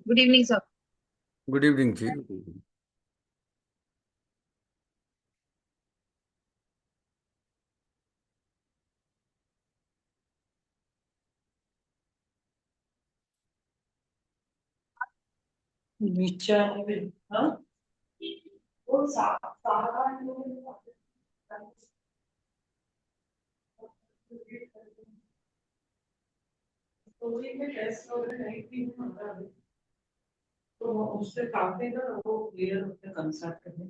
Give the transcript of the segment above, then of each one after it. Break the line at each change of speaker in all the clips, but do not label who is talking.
Good evening, sir.
Good evening, Ji. Good evening.
विचार हाँ वो सारा स्टोरी में टेस्ट वगैरह नहीं थी हमारा तो उससे काफी ना वो क्लियर होते कंसेप्ट में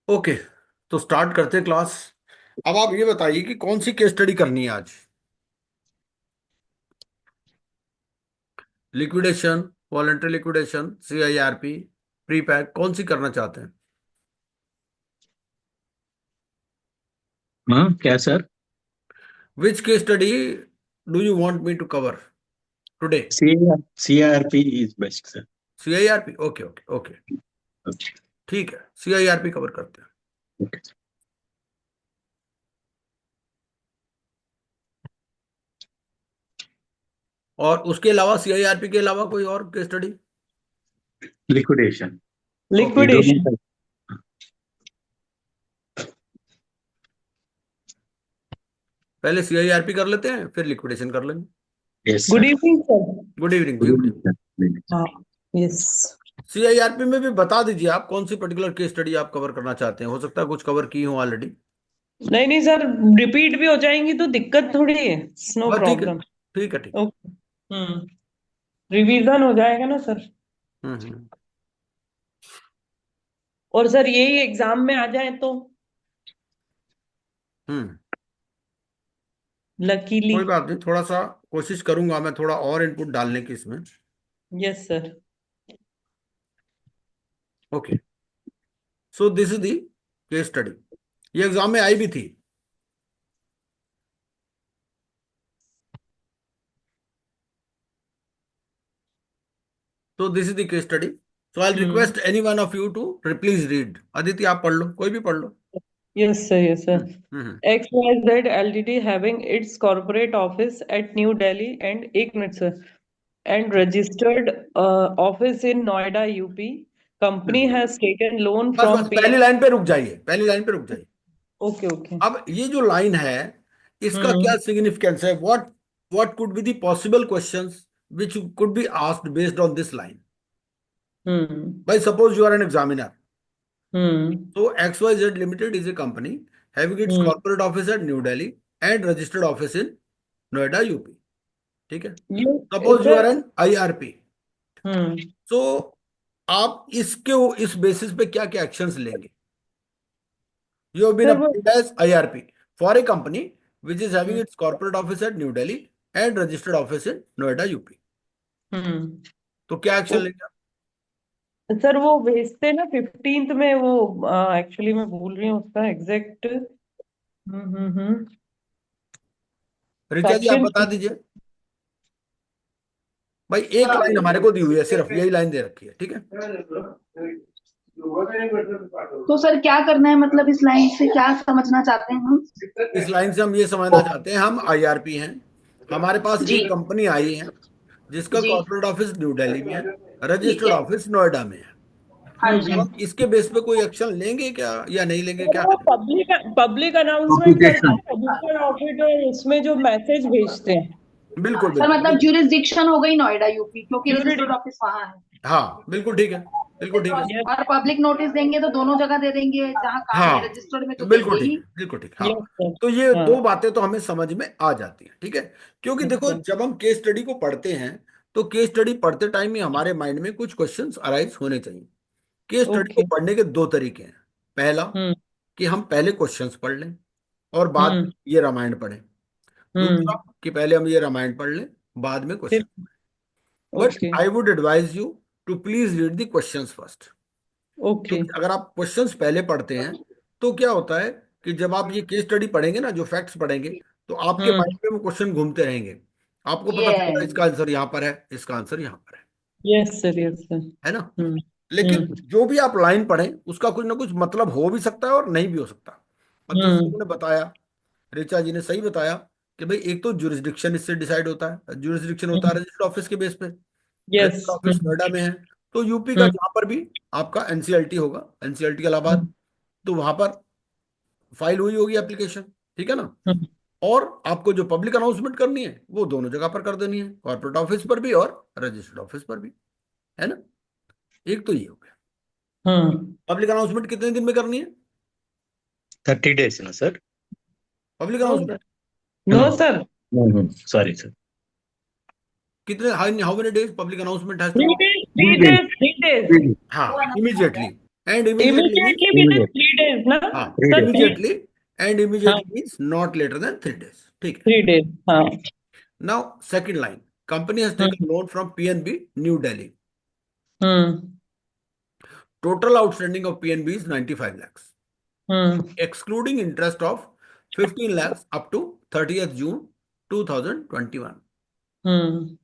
ओके, तो स्टार्ट करते हैं क्लास। अब आप ये बताइए कि कौन सी केस स्टडी करनी है आज। Liquidation, voluntary liquidation, CIRP, pre pack, कौन सी करना चाहते हैं?
हाँ क्या sir?
Which case study do you want me to cover today?
CIRP is best sir.
CIRP, okay okay okay, ठीक है, CIRP कवर करते हैं।
ओके।
और उसके अलावा, CIRP के अलावा कोई और केस स्टडी?
लिक्विडेशन। ये दोनों
लिक्विडेशन।
का-
पहले CIRP कर लेते हैं, फिर लिक्विडेशन कर लेंगे।
Yes
good
sir.
Evening sir.
Good evening जी,
good
good
evening
evening.
Sir.
हाँ। यस।
CIRP में भी बता दीजिए आप कौन सी पर्टिकुलर केस स्टडी आप कवर करना चाहते हैं, हो सकता है कुछ कवर की हो ऑलरेडी।
नहीं नहीं सर, रिपीट भी हो जाएंगी तो दिक्कत थोड़ी है। नो
बस ठीक है,
प्रॉब्लम।
ठीक है, ठीक है।
ओके। रिवीजन हो जाएगा ना सर।
हम्म।
और सर यही एग्जाम में आ जाए तो
हम्म।
लकीली।
कोई बात नहीं, थोड़ा सा कोशिश करूंगा मैं थोड़ा और इनपुट डालने की इसमें।
Yes sir.
Okay, so this is the case study. ये एग्जाम में आई भी थी। तो this is the case study. So I
hmm.
Request any one of you to please read. Aditi आप पढ़ लो, कोई भी पढ़ लो।
Yes, sir. Yes, sir.
Hmm. Hmm.
XYZ Ltd having its corporate office at New Delhi and एक minute sir, and registered office in Noida, UP. Company
hmm.
has taken loan
बस
from
बस, पहली
PM.
लाइन पे रुक जाइए, पहली line पे रुक जाइए।
Okay, okay.
अब ये जो लाइन है, इसका क्या
हम्म
सिग्निफिकेंस है? What could be the possible questions which could be asked based on this line?
Hmm
By suppose you are an examiner.
Hmm
So XYZ Limited is a company having its
hmm
corporate office at New Delhi and registered office in Noida, UP. ठीक है,
ये
suppose you are
sir.
An IRP।
Hmm
so आप इसके इस basis पे क्या क्या actions लेंगे? यू हैव बीन
सर वो।
Appointed as IRP for a company which is having
hmm
its corporate office at New Delhi and registered office in Noida, UP.
हम्म,
तो क्या एक्शन
ओ-
लेंगे?
सर वो भेजते ना 15th में वो। एक्चुअली मैं भूल रही हूँ उसका एग्जैक्ट। हम्म।
ऋचा जी आप
सेक्शन।
बता दीजिए। भाई एक लाइन हमारे को दी हुई है, सिर्फ यही लाइन दे रखी है, ठीक है।
तो सर क्या करना है, मतलब इस लाइन से क्या समझना चाहते हैं हम?
इस लाइन से हम ये समझना चाहते हैं, हम IRP हैं, हमारे पास
जी
एक कंपनी आई है जिसका
जी।
कॉर्पोरेट ऑफिस न्यू दिल्ली में है,
ठीक
रजिस्टर्ड
है।
ऑफिस नोएडा में है।
हाँ
तो
जी।
हम इसके बेस पे कोई एक्शन लेंगे क्या या नहीं लेंगे,
सर
क्या
वो
करें?
पब्लिक पब्लिक अनाउंसमेंट करके
Publication।
रजिस्टर्ड ऑफिस और उसमें जो मैसेज भेजते हैं।
बिल्कुल
सर
बिल्कुल
मतलब
बिल्कुल।
ज्यूरिसडिक्शन हो गई नोएडा यूपी, क्योंकि रजिस्टर्ड
यूनिट।
ऑफिस वहाँ है।
हाँ बिल्कुल ठीक है, बिल्कुल ठीक है।
यस।
और पब्लिक नोटिस देंगे तो दोनों जगह दे देंगे, जहाँ काम है
हाँ
रजिस्टर्ड में तो
बिल्कुल
देंगे
ठीक
ही।
है, बिल्कुल ठीक, हाँ।
Yes sir.
तो ये
हाँ।
दो बातें तो हमें समझ में आ जाती हैं, ठीक है। क्योंकि देखो,
अच्छा।
जब हम केस स्टडी को पढ़ते हैं तो केस स्टडी पढ़ते टाइम ही हमारे माइंड में कुछ क्वेश्चंस अराइज होने चाहिए। केस स्टडी को
ओके।
पढ़ने के दो तरीके हैं। पहला,
हम्म
कि हम पहले क्वेश्चंस पढ़ लें और बाद में
हम्म
ये रामायण पढ़ें। दूसरा,
हम्म
कि पहले हम ये रामायण पढ़ लें, बाद में क्वेश्चन।
फिर।
But
okay
I would advise you to please read the questions first.
Okay.
क्योंकि अगर आप क्वेश्चंस पहले पढ़ते हैं तो क्या होता है कि जब आप ये केस स्टडी पढ़ेंगे ना, जो फैक्ट्स पढ़ेंगे, तो आपके
हम्म।
माइंड में वो क्वेश्चन घूमते रहेंगे। आपको पता
ये
चलेगा इसका आंसर यहाँ पर है, इसका आंसर यहाँ पर
यस सर। Yes sir.
है ना।
हम्म
लेकिन
हम्म
जो भी आप लाइन पढ़ें उसका कुछ ना कुछ मतलब हो भी सकता है और नहीं भी हो सकता। अब जैसे
हम्म
उन्होंने बताया, ऋचा जी ने सही बताया कि भाई एक तो जुरिस्डिक्शन इससे डिसाइड होता है, जुरिस्डिक्शन होता है रजिस्टर्ड ऑफिस के बेस पे।
यस।
रजिस्टर्ड ऑफिस नोएडा में है, तो यूपी का
हम्म
जहां पर भी आपका NCLT होगा, NCLT इलाहाबाद,
हम्म
तो वहां पर फाइल हुई होगी एप्लीकेशन, ठीक है ना।
हम्म
और आपको जो पब्लिक अनाउंसमेंट करनी है वो दोनों जगह पर कर देनी है, कॉर्पोरेट ऑफिस पर भी और रजिस्टर्ड ऑफिस पर भी, है ना। एक तो ये हो गया।
हम्म।
पब्लिक अनाउंसमेंट कितने दिन में करनी है?
30 days ना सर?
Public
no sir.
Announcement
no
no.
Sir.
Sorry sir.
कितने, how many days public announcement has to
three
be?
Days. Three
3 days।
Days. Three days.
3 days।
हाँ, immediately. And immediately means
Immediately within 3 days, ना?
हाँ
Three days.
Immediately and
हाँ,
immediately means not later than 3 days. ठीक है.
3 days. हाँ.
Now second line, company has taken loan from PNB New Delhi. Total outstanding of PNB is 95 lakhs, excluding interest of 15 lakhs up to 30th June 2021.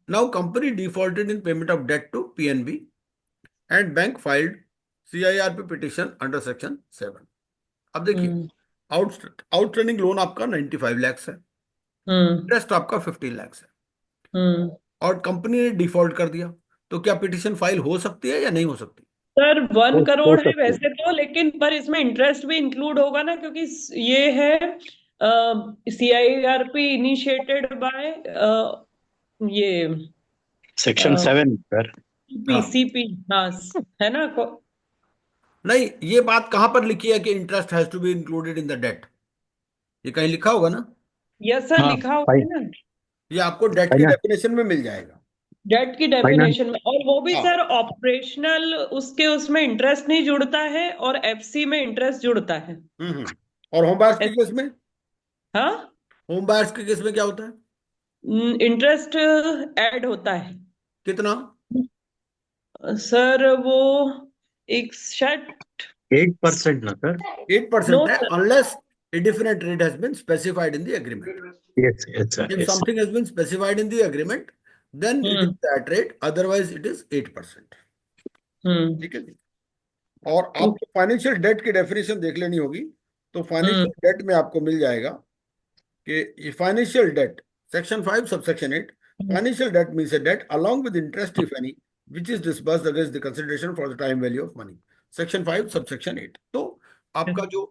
Now company defaulted in payment of debt to PNB and bank filed CIRP petition under section 7. अब देखिए outstanding loan आपका 95 lakhs है, interest आपका 15 lakhs है, और company ने default कर दिया, तो क्या पिटिशन फाइल हो सकती है या नहीं हो सकती?
सर 1
हो
करोड़ है
सकती है।
वैसे तो, लेकिन पर इसमें इंटरेस्ट भी इंक्लूड होगा ना, क्योंकि ये है CIRP इनिशिएटेड बाय ये
सेक्शन 7 सर।
CP, हाँ, है ना?
नहीं, ये बात कहां पर लिखी है कि interest has to be included in the debt? ये कहीं लिखा होगा ना?
यस सर,
हाँ,
लिखा हुआ है ना,
ये आपको डेट की डेफिनेशन में मिल जाएगा.
डेट की डेफिनेशन में, और वो भी
हाँ.
सर ऑपरेशनल, उसमें इंटरेस्ट नहीं जुड़ता है, और FC में इंटरेस्ट जुड़ता है.
और होम बायर्स के केस में?
हाँ,
होम बायर्स के केस में क्या होता है?
इंटरेस्ट ऐड होता है.
कितना?
सर वो एक शायद
8% ना सर?
8%
No,
है,
sir.
unless a different rate has been specified in the agreement.
Yes, sir.
If
Yes.
something has been specified in the agreement, then it is that rate, otherwise it is 8%. ठीक है जी. और आपको financial debt की definition देख लेनी होगी. तो financial debt में आपको मिल जाएगा कि financial debt section 5 subsection 8, financial debt means a debt along with interest if any which is disbursed against the consideration for the time value of money. Section 5 subsection 8. तो आपका जो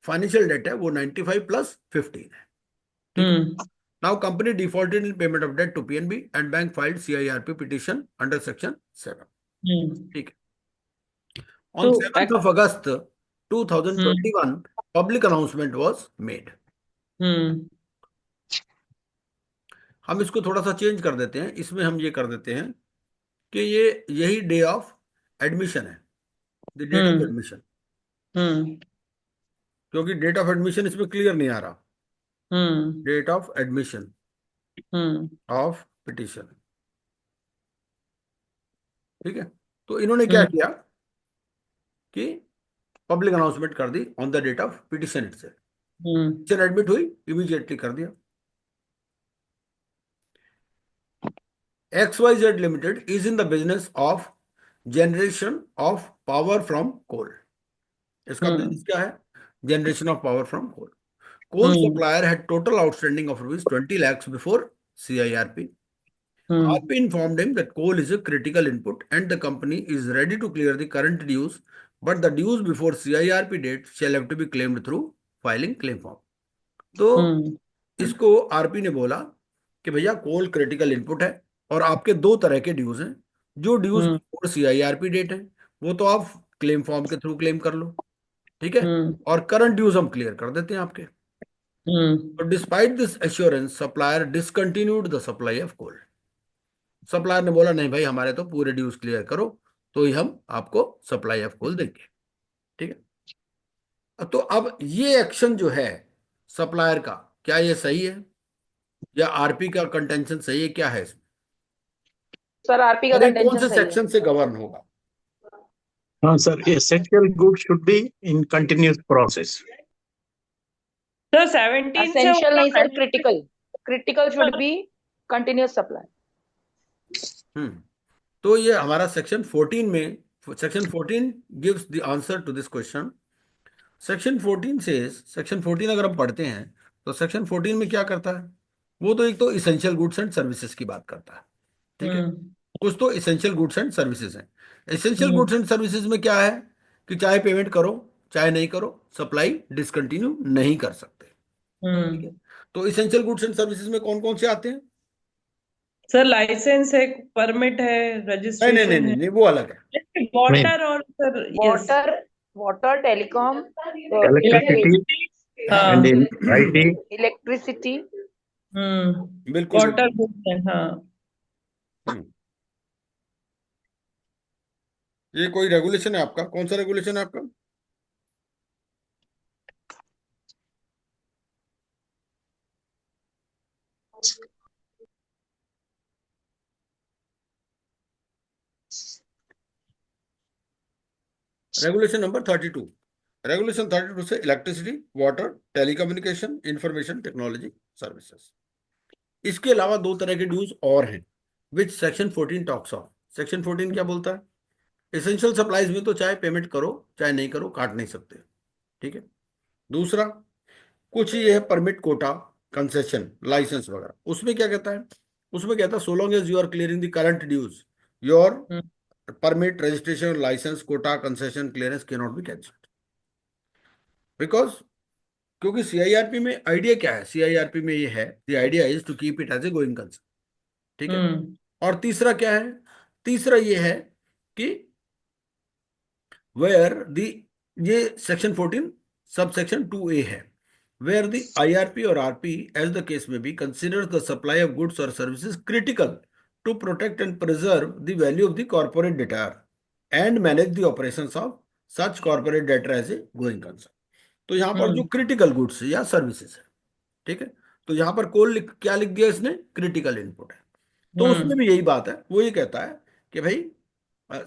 फाइनेंशियल डेट है वो 95 प्लस 15 है. Now company defaulted in payment of debt to PNB and bank filed CIRP petition under section 7. ठीक है. On 7th of August 2021, public announcement was made. हम इसको थोड़ा सा चेंज कर देते हैं. इसमें हम ये कर देते हैं कि ये यही डे ऑफ एडमिशन है, द डेट ऑफ एडमिशन, क्योंकि डेट ऑफ एडमिशन इसमें क्लियर नहीं आ रहा. Date of admission of petition. ठीक है. तो इन्होंने क्या किया कि पब्लिक अनाउंसमेंट कर दी on the date of petition itself. Petition admit हुई, इमीडिएटली कर दिया. XYZ Limited is in the business of generation of power from coal. इसका बिजनेस क्या है? Generation of power from coal. Coal supplier had total outstanding of rupees 20 lakhs before CIRP. RP informed him that coal is a critical input and the company is ready to clear the current dues, but the dues before CIRP date shall have to be claimed through filing claim form. तो इसको RP ने बोला कि भैया कोल critical input है और आपके दो तरह के ड्यूज हैं. जो ड्यूज बिफोर CIRP डेट है वो तो आप क्लेम फॉर्म के थ्रू क्लेम कर लो, ठीक है, और करंट ड्यूज हम क्लियर कर देते हैं आपके. तो despite this assurance supplier discontinued the supply of coal. Supplier ने बोला नहीं भाई हमारे तो पूरे ड्यूज क्लियर करो तो ही हम आपको सप्लाई ऑफ कोल देंगे. ठीक है. तो अब ये एक्शन जो है सप्लायर का, क्या ये सही है या आरपी का कंटेंशन सही है, क्या है इसमें?
सर आरपी का
और ये कौन
कंटेंशन
से
सही है.
सेक्शन से गवर्न होगा?
हाँ sir, essential goods should be in continuous process.
Sir 17 से
एसेंशियल नहीं सर,
ऊपर
critical should be continuous supply.
तो ये हमारा सेक्शन 14 में, section 14 gives the answer to this question. Section 14 से, सेक्शन 14 अगर हम पढ़ते हैं तो सेक्शन 14 में क्या करता है? वो तो एक तो इसेंशियल गुड्स एंड सर्विसेज की बात करता है. ठीक है. कुछ तो इसेंशियल गुड्स एंड सर्विसेज हैं. इसेंशियल गुड्स एंड सर्विसेज में क्या है कि चाहे पेमेंट करो चाहे नहीं करो, सप्लाई डिसकंटिन्यू नहीं कर सकते. ठीक है. तो इसेंशियल गुड्स एंड सर्विसेज में कौन कौन से आते हैं?
सर लाइसेंस है, परमिट है,
नहीं
रजिस्ट्रेशन
नहीं नहीं नहीं, वो अलग है.
वाटर और sir
water telecom,
Electricity and in IT.
Electricity.
बिल्कुल.
वाटर गुड्स है. हाँ.
ये कोई रेगुलेशन है आपका? कौन सा रेगुलेशन है आपका? Regulation number 32। रेगुलेशन 32 से electricity, water, telecommunication, information technology services. इसके अलावा दो तरह के ड्यूज और हैं which section 14 talks of. Section 14 क्या बोलता है? एसेंशियल सप्लाईज में तो चाहे पेमेंट करो चाहे नहीं करो, काट नहीं सकते, ठीक है। दूसरा, कुछ ये है परमिट, कोटा, कंसेशन, लाइसेंस वगैरह, उसमें क्या कहता है? उसमें कहता है so long as you are clearing the current dues, your permit, registration, licence, quota, concession, clearance can not be cancelled. Because क्योंकि सीआईआरपी में आइडिया क्या है? सीआईआरपी में ये है, the idea is to keep it as a going concern, ठीक है। और तीसरा क्या है? तीसरा ये है कि वेयर द, ये सेक्शन 14 सब सेक्शन 2A है, where the IRP or RP, as the case may be, considers the supply of goods or services critical to protect and preserve the value of the corporate debtor and manage the operations of such corporate debtor as a going concern। तो यहां पर जो critical goods या services है, ठीक है, तो यहां पर कोल क्या लिख दिया इसने? क्रिटिकल इनपुट है। तो उसमें भी यही बात है, वो ये कहता है कि भाई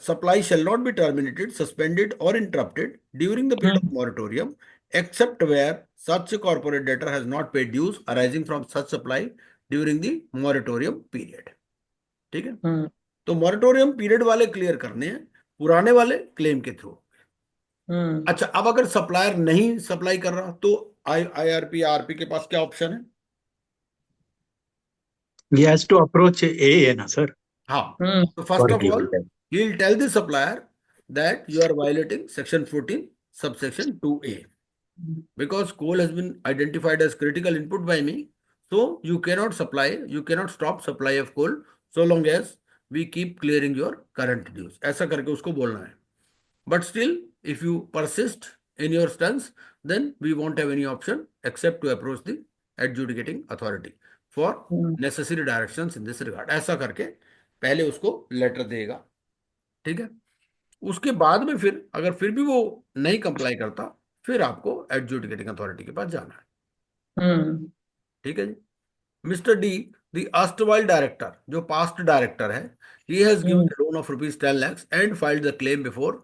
supply shall not be terminated, suspended or interrupted during the period of moratorium except where such a corporate debtor has not paid dues arising from such supply during the moratorium period। ठीक है, तो moratorium period वाले clear करने हैं, पुराने वाले claim के through. अच्छा, अब अगर सप्लायर नहीं सप्लाई कर रहा तो आईआरपी आरपी के पास क्या ऑप्शन है?
He has to approach AA, na sir,
हाँ, तो
for
first of
giving
all
them.
he will tell the supplier that you are violating section 14 subsection 2A because coal has been identified as critical input by me, so you cannot supply, you cannot stop supply of coal so long as we keep clearing your current dues, ऐसा करके उसको बोलना है। But still, if you persist in your stance, then we won't have any option except to approach the adjudicating authority for necessary directions in this regard, ऐसा करके पहले उसको letter देगा, ठीक है। उसके बाद में फिर अगर फिर भी वो नहीं कंप्लाई करता, फिर आपको एडजुडिकेटिंग अथॉरिटी के पास जाना है, ठीक है जी। Mister D, the erstwhile director, जो पास्ट डायरेक्टर है, he has given a loan of rupees 10 lakhs and filed the claim before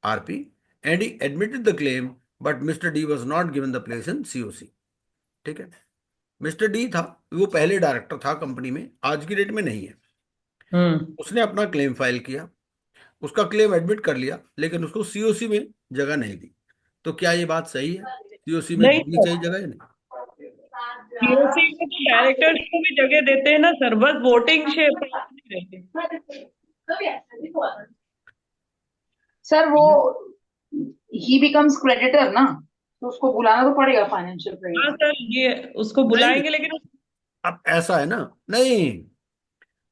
RP and he admitted the claim, but Mr. D was not given the place in COC, ठीक है। Mister D था, वो पहले director था company में, आज की date में नहीं है। उसने अपना क्लेम फाइल किया, उसका क्लेम एडमिट कर लिया, लेकिन उसको सीओसी में जगह नहीं दी। तो क्या ये बात सही है? सीओसी में
नहीं
देनी चाहिए जगह या नहीं?
सीओसी में डायरेक्टर्स को भी जगह देते हैं ना सर, बस वोटिंग से नहीं रहती।
सर वो ही बिकम्स क्रेडिटर ना, तो उसको बुलाना तो पड़ेगा फाइनेंशियल
हाँ
क्रेडिटर।
सर, ये उसको बुलाएंगे, लेकिन
अब ऐसा है ना, नहीं,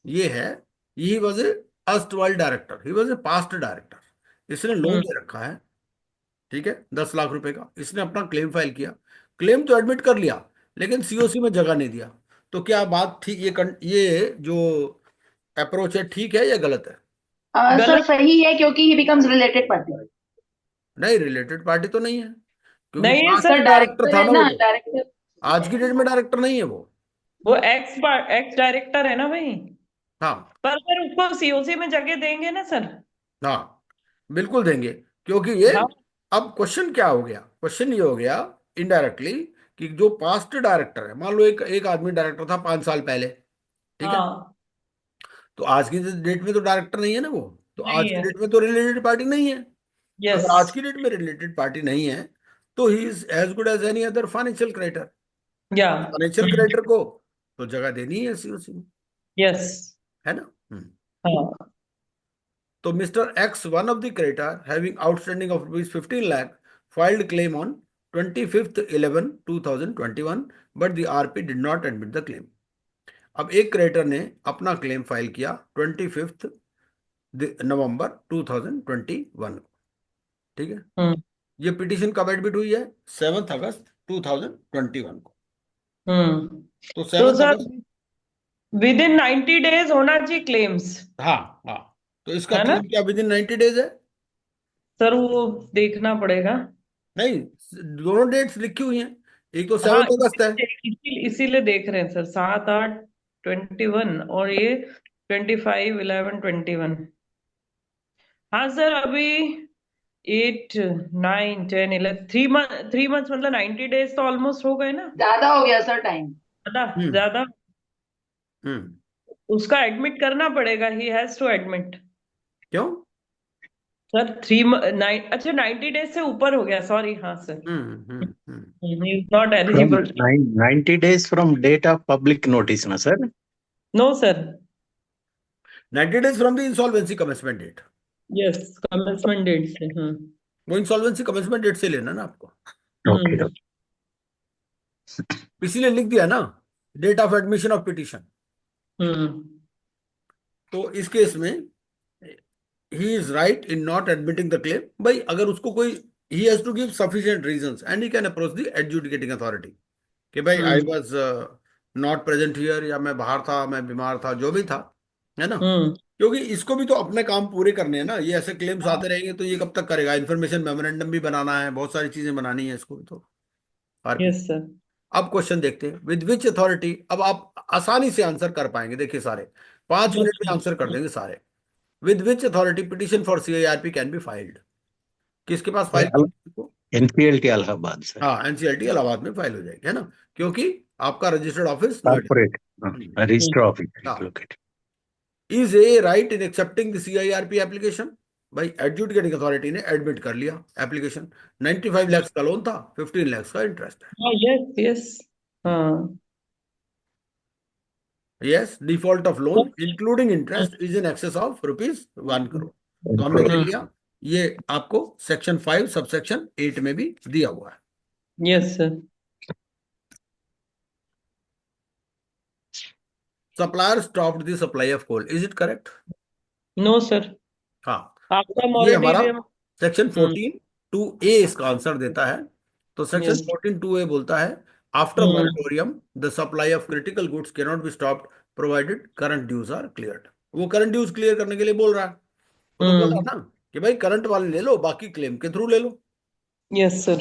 ये है, he was a erstwhile director, he was a past director, इसने लोन दे रखा है, ठीक है, 10 लाख रुपए का, इसने अपना क्लेम फाइल किया, क्लेम तो एडमिट कर लिया, लेकिन सीओसी में जगह नहीं दिया। तो क्या बात ठीक, ये जो अप्रोच है ठीक है या गलत है?
सर सही है, क्योंकि ही बिकम्स रिलेटेड पार्टी।
नहीं, रिलेटेड पार्टी तो नहीं है, क्योंकि
नहीं है
पास्ट
सर,
डायरेक्टर था
है
ना
ना
वो तो।
डायरेक्टर।
आज की डेट में डायरेक्टर नहीं है
वो एक्स डायरेक्टर है ना भाई।
हाँ
पर सर उसको सीओसी में जगह देंगे ना सर?
हाँ, बिल्कुल देंगे, क्योंकि ये,
हाँ
अब क्वेश्चन क्या हो गया? क्वेश्चन ये हो गया इनडायरेक्टली कि जो पास्ट डायरेक्टर है, मान लो एक आदमी डायरेक्टर था 5 साल पहले, ठीक है,
हाँ,
तो आज की डेट में तो डायरेक्टर नहीं है ना वो, तो
नहीं
आज की
है।
डेट में तो रिलेटेड पार्टी नहीं है।
यस,
अगर आज की डेट में रिलेटेड पार्टी नहीं है, तो he is as good as any other financial creditor.
या
फाइनेंशियल क्रेडिटर को तो जगह देनी है सीओसी में,
यस,
है ना।
हाँ,
तो mister x, one of the creditor having outstanding of rupees 15 lakh, filed claim on 25/11/2021, but the RP did not admit the claim। अब एक क्रेडिटर ने अपना क्लेम फाइल किया 25 नवंबर 2021, ठीक है। ये पिटीशन कब एडमिट हुई है? 7 अगस्त 2021 को। तो 7
sir
August,
with in 90 days होना चाहिए क्लेम्स,
हाँ हाँ, तो इसका
है ना?
क्लेम क्या विद इन 90 डेज है?
सर वो देखना पड़ेगा।
नहीं, दोनों डेट्स लिखी हुई हैं, एक तो
हाँ
7 अगस्त है।
इसीलिए देख रहे हैं सर, 7/8/21 और ये 25/11/21। हाँ सर, अभी 8, 9, 10, 11 3 मंथ मतलब 90 days तो ऑलमोस्ट हो गए ना।
ज्यादा हो गया सर टाइम।
ज्यादा
हम्म
ज्यादा
हम्म
उसका एडमिट करना पड़ेगा, ही हैज टू एडमिट।
क्यों?
सर अच्छा 90 days से ऊपर हो गया, सॉरी। हाँ sir,
hmm.
He is not
From
eligible.
90 days from date of public notice, na sir?
No sir.
90 days from the insolvency commencement date.
Yes, commencement date से। हाँ।
वो इंसॉल्वेंसी कमेंसमेंट डेट से लेना ना आपको,
Okay,
हम्म
okay.
इसीलिए लिख दिया ना, date of admission of petition.
Hmm
तो इस केस में he is right in not admitting the claim. भाई अगर उसको कोई, he has to give sufficient reasons and he can approach the adjudicating authority कि भाई I
hmm
was not present here, या मैं बाहर था, मैं बीमार था, जो भी था, है ना।
हम्म
क्योंकि इसको भी तो अपने काम पूरे करने हैं ना, ये ऐसे क्लेम्स आते रहेंगे तो ये कब तक करेगा। इन्फॉर्मेशन मेमोरेंडम भी बनाना है, बहुत सारी चीजें बनानी है इसको भी तो, आरपी।
Yes sir.
अब क्वेश्चन देखते हैं, विद विच अथॉरिटी। अब आप आसानी से आंसर कर पाएंगे, देखिए सारे 5 मिनट में आंसर कर देंगे सारे। With which authority petition for CIRP can be filed. किसके पास file
Al- NCLT Allahabad, sir.
हाँ, एनसीएलटी इलाहाबाद में फाइल हो जाएगी, है ना, क्योंकि आपका registered office Noida.
Corporate, register office is
हाँ।
located.
Is A right in accepting the CIRP application. भाई एडजुडिकेटिंग अथॉरिटी ने एडमिट कर लिया एप्लीकेशन। 95 लाख का लोन था, 15 लाख का इंटरेस्ट है।
हाँ, यस यस। हाँ।
Yes, default of loan including interest is in excess of ₹1 crore. तो हमने देख लिया, ये आपको सेक्शन 5 सबसेक्शन 8 में भी दिया हुआ है।
Yes sir.
Supplier stopped the supply of coal, is it correct?
No sir,
हाँ,
आपका
ये हमारा
मॉरेटोरियम।
सेक्शन 14(2)(a) इसका आंसर देता है। तो सेक्शन
यस।
14(2)(a) बोलता है, after moratorium the supply of critical goods can not be stopped provided current dues are cleared. वो करंट ड्यूज क्लियर करने के लिए बोल रहा है। वो तो बोल रहा है ना कि भाई करंट वाले ले लो, बाकी क्लेम के थ्रू ले लो।
Yes sir.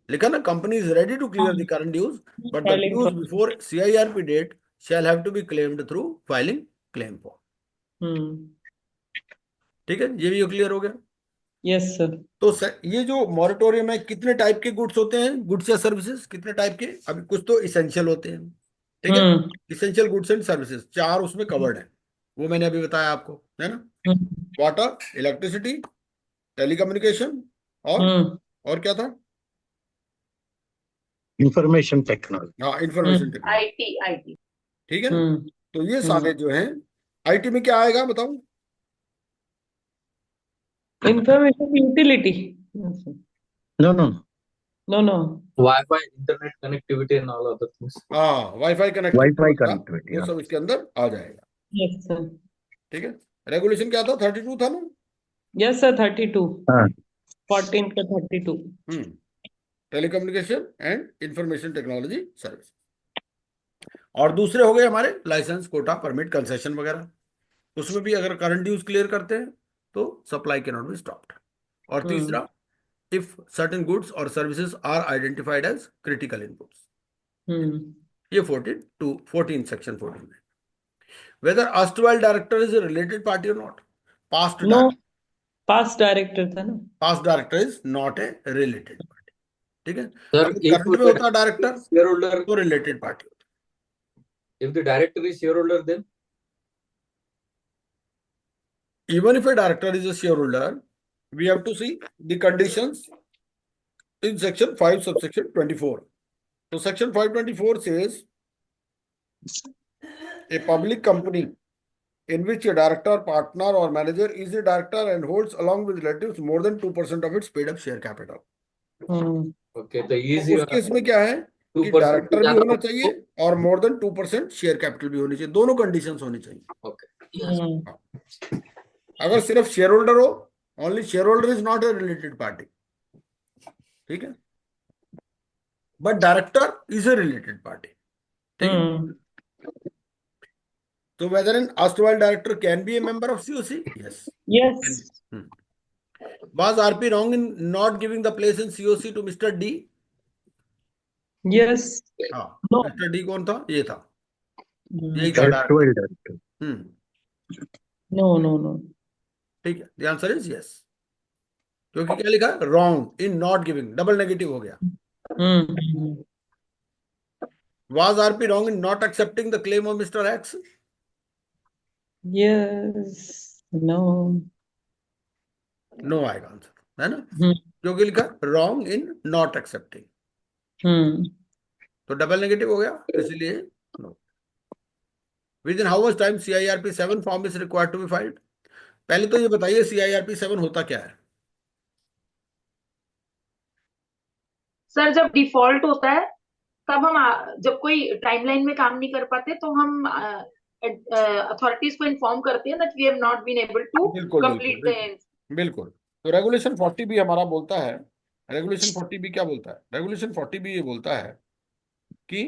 लिखा ना, company is ready to clear the current dues but the
filing
dues
for.
Before CIRP date shall have to be claimed through filing claim form. ठीक है, ये भी क्लियर हो गया।
Yes sir.
तो ये जो मॉरेटोरियम है, कितने टाइप के गुड्स होते हैं, गुड्स या सर्विसेज कितने टाइप के? अभी कुछ तो इसेंशियल होते हैं, ठीक है, इसेंशियल गुड्स एंड सर्विसेज 4 उसमें कवर्ड है, वो मैंने अभी बताया आपको, है ना। वाटर, इलेक्ट्रिसिटी, टेलीकम्युनिकेशन और क्या था?
Information technology.
हाँ, इंफॉर्मेशन टेक्नोलॉजी,
आईटी आईटी।
ठीक है ना। तो ये सारे जो हैं, आईटी में क्या आएगा बताओ?
Information utility.
No, no.
No no.
Wi-Fi, internet connectivity, and all other things.
हाँ, वाईफाई
Wi-Fi
कनेक्टिविटी,
connectivity.
वो
हाँ.
सब इसके अंदर आ जाएगा,
यस सर।
ठीक है। रेगुलेशन क्या था? 32 था ना।
Yes sir, 32।
हाँ.
14 का 32।
Telecommunication and information technology service. और दूसरे हो गए हमारे लाइसेंस, कोटा, परमिट, कंसेशन वगैरह। उसमें भी अगर करंट ड्यूज क्लियर करते हैं तो supply can not be stopped. और तीसरा, इफ सर्टेन गुड्स और services are identified as critical inputs, ये 14 सेक्शन 14 में। Whether erstwhile director is related party और नॉट। पास्ट
नो, पास्ट डायरेक्टर था ना।
Past director is not a related party, ठीक है।
Sir,
अगर
if
करंट में होता डायरेक्टर
shareholder,
तो रिलेटेड पार्टी होता।
if the director is shareholder, then
Even if a director is a shareholder, we have to see the conditions in section 5 subsection 24. So section 524 says a public company in which a director, partner or manager is a director and holds along with relatives more than 2% of its paid up share capital.
okay, the
तो
easy
उस case में क्या है कि
2%
director भी होना चाहिए और मोर देन 2% शेयर कैपिटल भी होनी चाहिए, दोनों कंडीशंस होनी चाहिए।
Okay.
अगर सिर्फ शेयर होल्डर हो, only share holder is not a related party, ठीक है, but director is a related party, ठीक है। तो whether an erstwhile director can be a member of COC, yes.
Yes.
Was RP wrong in not giving the place in COC to Mr. D?
Yes.
हाँ,
No.
Mr. D कौन था? ये था,
Hmm.
यही था director.
Erstwhile director.
No, no, no.
ठीक है, the answer is yes, क्योंकि क्या लिखा है? Wrong in not giving, double negative हो गया।
Hmm.
Was RP wrong in not accepting the claim of Mr. X?
Yes. No.
No आएगा answer, है ना,
Hmm.
क्योंकि लिखा wrong in not accepting,
Hmm.
तो डबल नेगेटिव हो गया, इसलिए no. Within how much time CIRP 7 form is required to be filed? पहले तो ये बताइए CIRP 7 होता क्या है?
सर जब डिफॉल्ट होता है तब हम जब कोई टाइमलाइन में काम नहीं कर पाते तो हम अथॉरिटीज को इन्फॉर्म करते हैं that we have not been able to
बिल्कुल
कंप्लीट द
बिल्कुल। तो रेगुलेशन 40B हमारा बोलता है, रेगुलेशन 40B क्या बोलता है? रेगुलेशन 40B ये बोलता है कि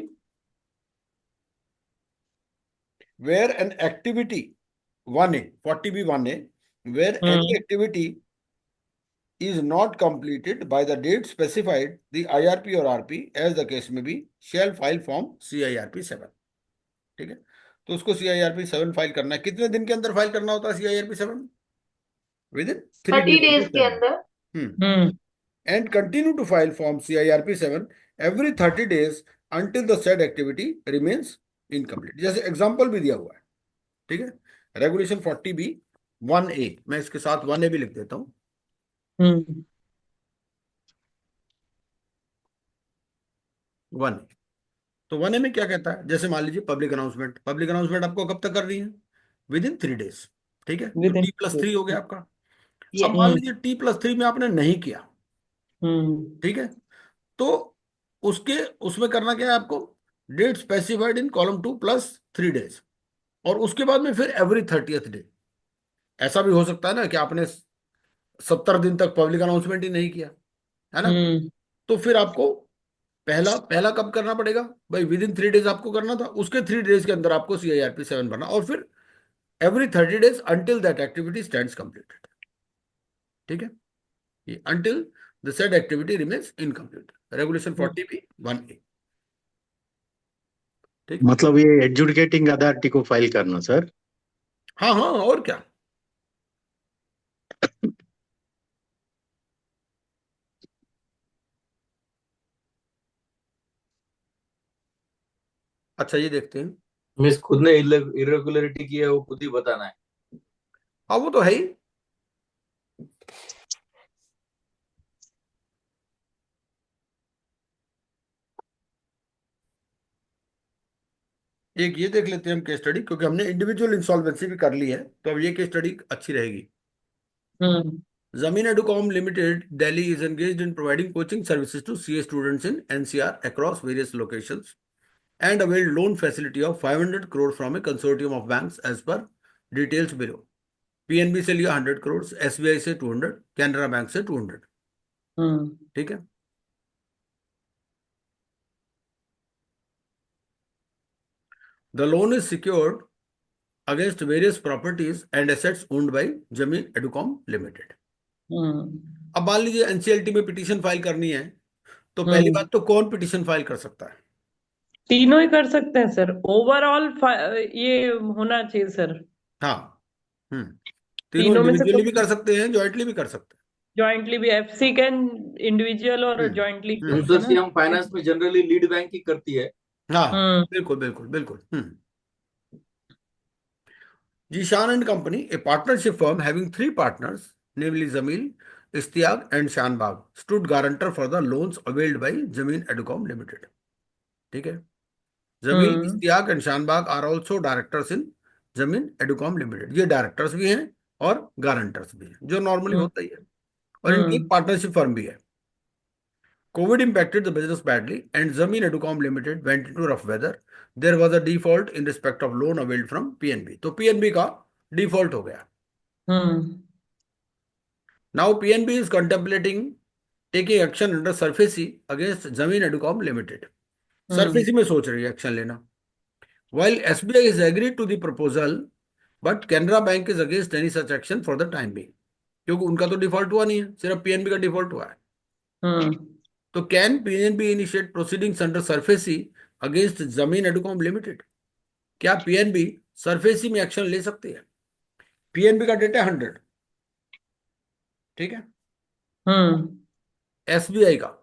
where an activity 1A 40B 1A where any activity is not completed by the date specified, the IRP or RP as the case may be shall file form CIRP 7। ठीक है, तो उसको CIRP 7 file करना है। कितने दिन के अंदर फाइल करना होता है CIRP 7? विद इन
30 days के अंदर।
and continue to file form CIRP 7 every 30 days until the said activity remains incomplete। जैसे एग्जांपल भी दिया हुआ है, ठीक है, रेगुलेशन 40B 1A, मैं इसके साथ 1A भी लिख देता हूं।
Hmm.
1A, तो 1A में क्या कहता है? जैसे मान लीजिए पब्लिक अनाउंसमेंट आपको कब तक करनी है? विद इन 3 days, ठीक है, तो
Within
T+3 हो गया आपका।
Yes.
अब मान लीजिए T+3 में आपने नहीं किया,
Hmm.
ठीक है, तो उसमें करना क्या है आपको? Date specified in column 2 +3 days, और उसके बाद में फिर एवरी 30th डे। ऐसा भी हो सकता है ना कि आपने 70 दिन तक पब्लिक अनाउंसमेंट ही नहीं किया, है ना,
Hmm.
तो फिर आपको पहला कब करना पड़ेगा भाई? विद इन 3 days आपको करना था, उसके 3 days के अंदर आपको CIRP 7 भरना, और फिर every 30 days until that activity stands completed. ठीक है, ये until the said activity remains incomplete, regulation 40B 1A। ठीक,
मतलब ये एडजुडिकेटिंग अथॉरिटी को फाइल करना सर।
हाँ हाँ, और क्या। अच्छा, ये देखते हैं।
मिस खुद ने इरेगुलरिटी की है, वो खुद ही बताना है।
हाँ, वो तो है ही। एक ये देख लेते हैं हम केस स्टडी, क्योंकि हमने इंडिविजुअल इंसॉल्वेंसी भी कर ली है, तो अब ये केस स्टडी अच्छी रहेगी।
Hmm.
Zamin Educom Limited, Delhi is engaged in providing coaching services to CA students in NCR across various locations and availed loan facility of 500 crore from a consortium of banks as per details below। PNB से लिया 100 crore, SBI से 200, Canara bank से 200।
Hmm.
ठीक है, the loan is secured against various properties and assets owned by Zamin Educom Limited।
Hmm.
अब मान लीजिए NCLT में पिटीशन फाइल करनी है, तो पहली बात तो कौन पिटीशन फाइल कर सकता है?
तीनों ही कर सकते हैं सर, ओवरऑल ये होना चाहिए सर।
हाँ, तीनों
तीनों में से
इंडिविजुअली भी कर सकते हैं, जॉइंटली भी कर सकते हैं।
जॉइंटली भी, FC कैन इंडिविजुअल और जॉइंटली
कंसोर्शियम फाइनेंस में जनरली लीड बैंक ही करती है।
हाँ, बिल्कुल बिल्कुल बिल्कुल। Zishan and Company, a partnership firm having 3 partners, namely Zamil, Istiaq and Shanbag, stood guarantor for the loans availed by Zamin Educom Limited। ठीक है, Zamil, Istiaq and Shanbag are also directors in Zamin Educom Limited। ये directors भी हैं और guarantors भी हैं, जो normally होता ही है, और इनकी पार्टनरशिप फर्म भी है। COVID impacted the business badly and Zamin Educom Limited went into rough weather। There was a default in respect of loan availed from PNB। तो PNB का डिफॉल्ट हो गया। Now PNB is contemplating taking action under SURFACE against Zamin Educom Limited। SURFACE में सोच रही है action लेना। While SBI has agreed to the proposal, but Canara Bank is against any such action for the time being। क्योंकि उनका तो default हुआ नहीं है, सिर्फ पीएनबी का डिफॉल्ट हुआ है। तो can PNB initiate proceedings under SARFAESI against जमीन एडुकॉम लिमिटेड? क्या पीएनबी सरफेसी में एक्शन ले सकती है? पीएनबी का डेटा 100, ठीक है। एसबीआई का,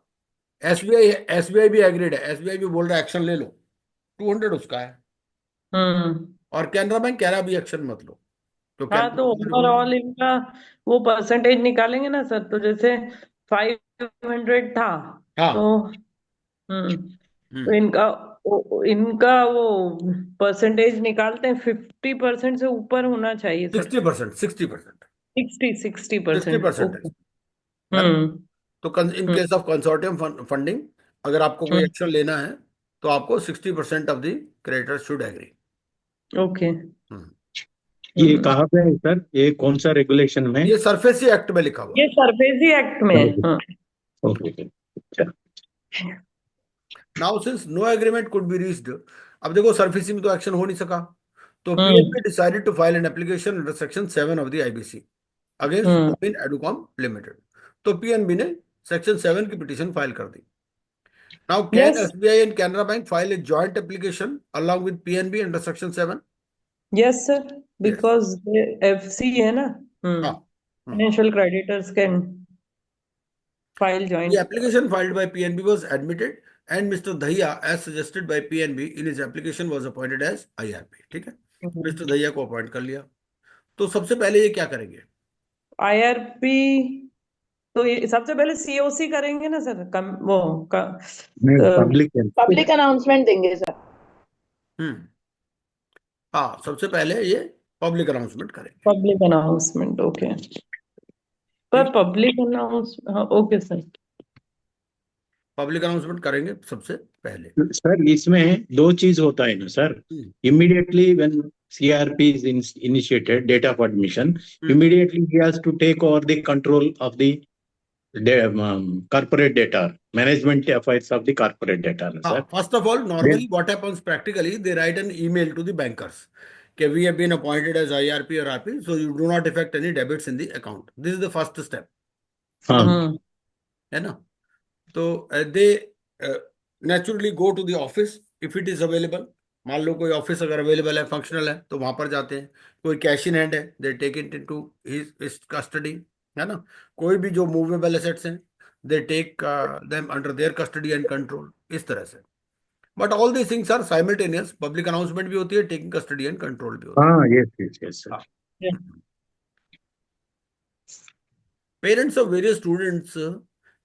एसबीआई भी एग्रीड है, एसबीआई भी बोल रहा है एक्शन ले लो, 200 उसका है। और कैनरा बैंक कह रहा भी एक्शन मत लो। तो
हाँ, तो ओवरऑल इनका वो परसेंटेज निकालेंगे ना सर, तो जैसे 500 था,
हाँ,
तो तो इनका वो परसेंटेज निकालते हैं, 50% से ऊपर होना चाहिए सर।
60%, 60%,
60%
60%।
ओके।
तो in case of consortium funding, अगर आपको कोई एक्शन लेना है तो आपको 60% of the creditors should agree.
Okay.
ये कहाँ पे है सर? ये कौन सा रेगुलेशन में?
ये सरफेसी एक्ट में लिखा हुआ
ये सरफेसी एक्ट में है। हाँ।
Okay.
Now since no agreement could be reached, अब देखो सरफेसी में तो एक्शन हो नहीं सका, तो PNB decided to file an application under section 7 of the IBC against जमीन एडुकॉम लिमिटेड। तो पीएनबी ने सेक्शन 7 की पिटीशन फाइल कर दी। Now can
Yes.
SBI and Canara bank file a joint application along with PNB under section 7?
Yes sir, because FC है ना,
हाँ।
Financial creditors can file
The
joint.
application filed by PNB was admitted and Mr. Dahiya, as suggested by PNB in his application, was appointed as IRP। ठीक है, mister Dahiya को appoint कर लिया। तो सबसे पहले ये क्या करेंगे?
आईआरपी, तो ये सबसे पहले सीओसी करेंगे ना सर,
पब्लिक अनाउंसमेंट देंगे सर।
हाँ, सबसे पहले ये पब्लिक अनाउंसमेंट करेंगे।
Public announcement, okay. पर पब्लिक अनाउंसमेंट, हाँ ओके सर।
पब्लिक अनाउंसमेंट करेंगे सबसे पहले।
सर इसमें दो चीज होता है ना sir. Immediately when CRP is initiated, date of admission, immediately he has to take over the control of the corporate data, management affairs of the corporate data. Sir.
First of all, normally what happens practically, they write an email to the bankers. Okay, we have been appointed as IRP or RP, so you do not affect any debits in the account. This is the first step. है ना? तो they naturally go to the office if it is available. मान लो कोई office अगर available है, functional है, तो वहां पर जाते हैं। कोई कैश इन हैंड है, they take it into his custody, है ना? कोई भी जो मूवेबल एसेट्स हैं, they take them under their custody and control, इस तरह से। But all these things are simultaneous. Public announcement भी होती है, टेकिंग कस्टडी एंड कंट्रोल भी होता है।
Yes, sir.
Parents of various students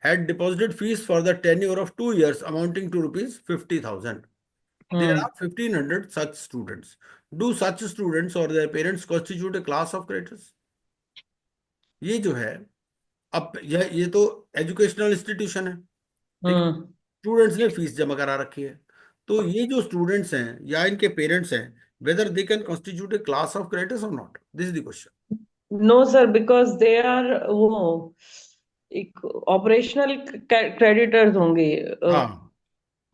had deposited fees for the tenure of 2 years amounting to rupees 50,000. There are 1,500 such students. Do such students or their parents constitute a class of creditors? ये जो है, अब ये तो educational institution है, students ने fees जमा करा रखी है, तो ये जो स्टूडेंट्स हैं या इनके पेरेंट्स हैं, whether they can constitute a class of creditors or not? This is the question.
No sir, because they are वो एक ऑपरेशनल क्रेडिटर्स होंगे।
हाँ,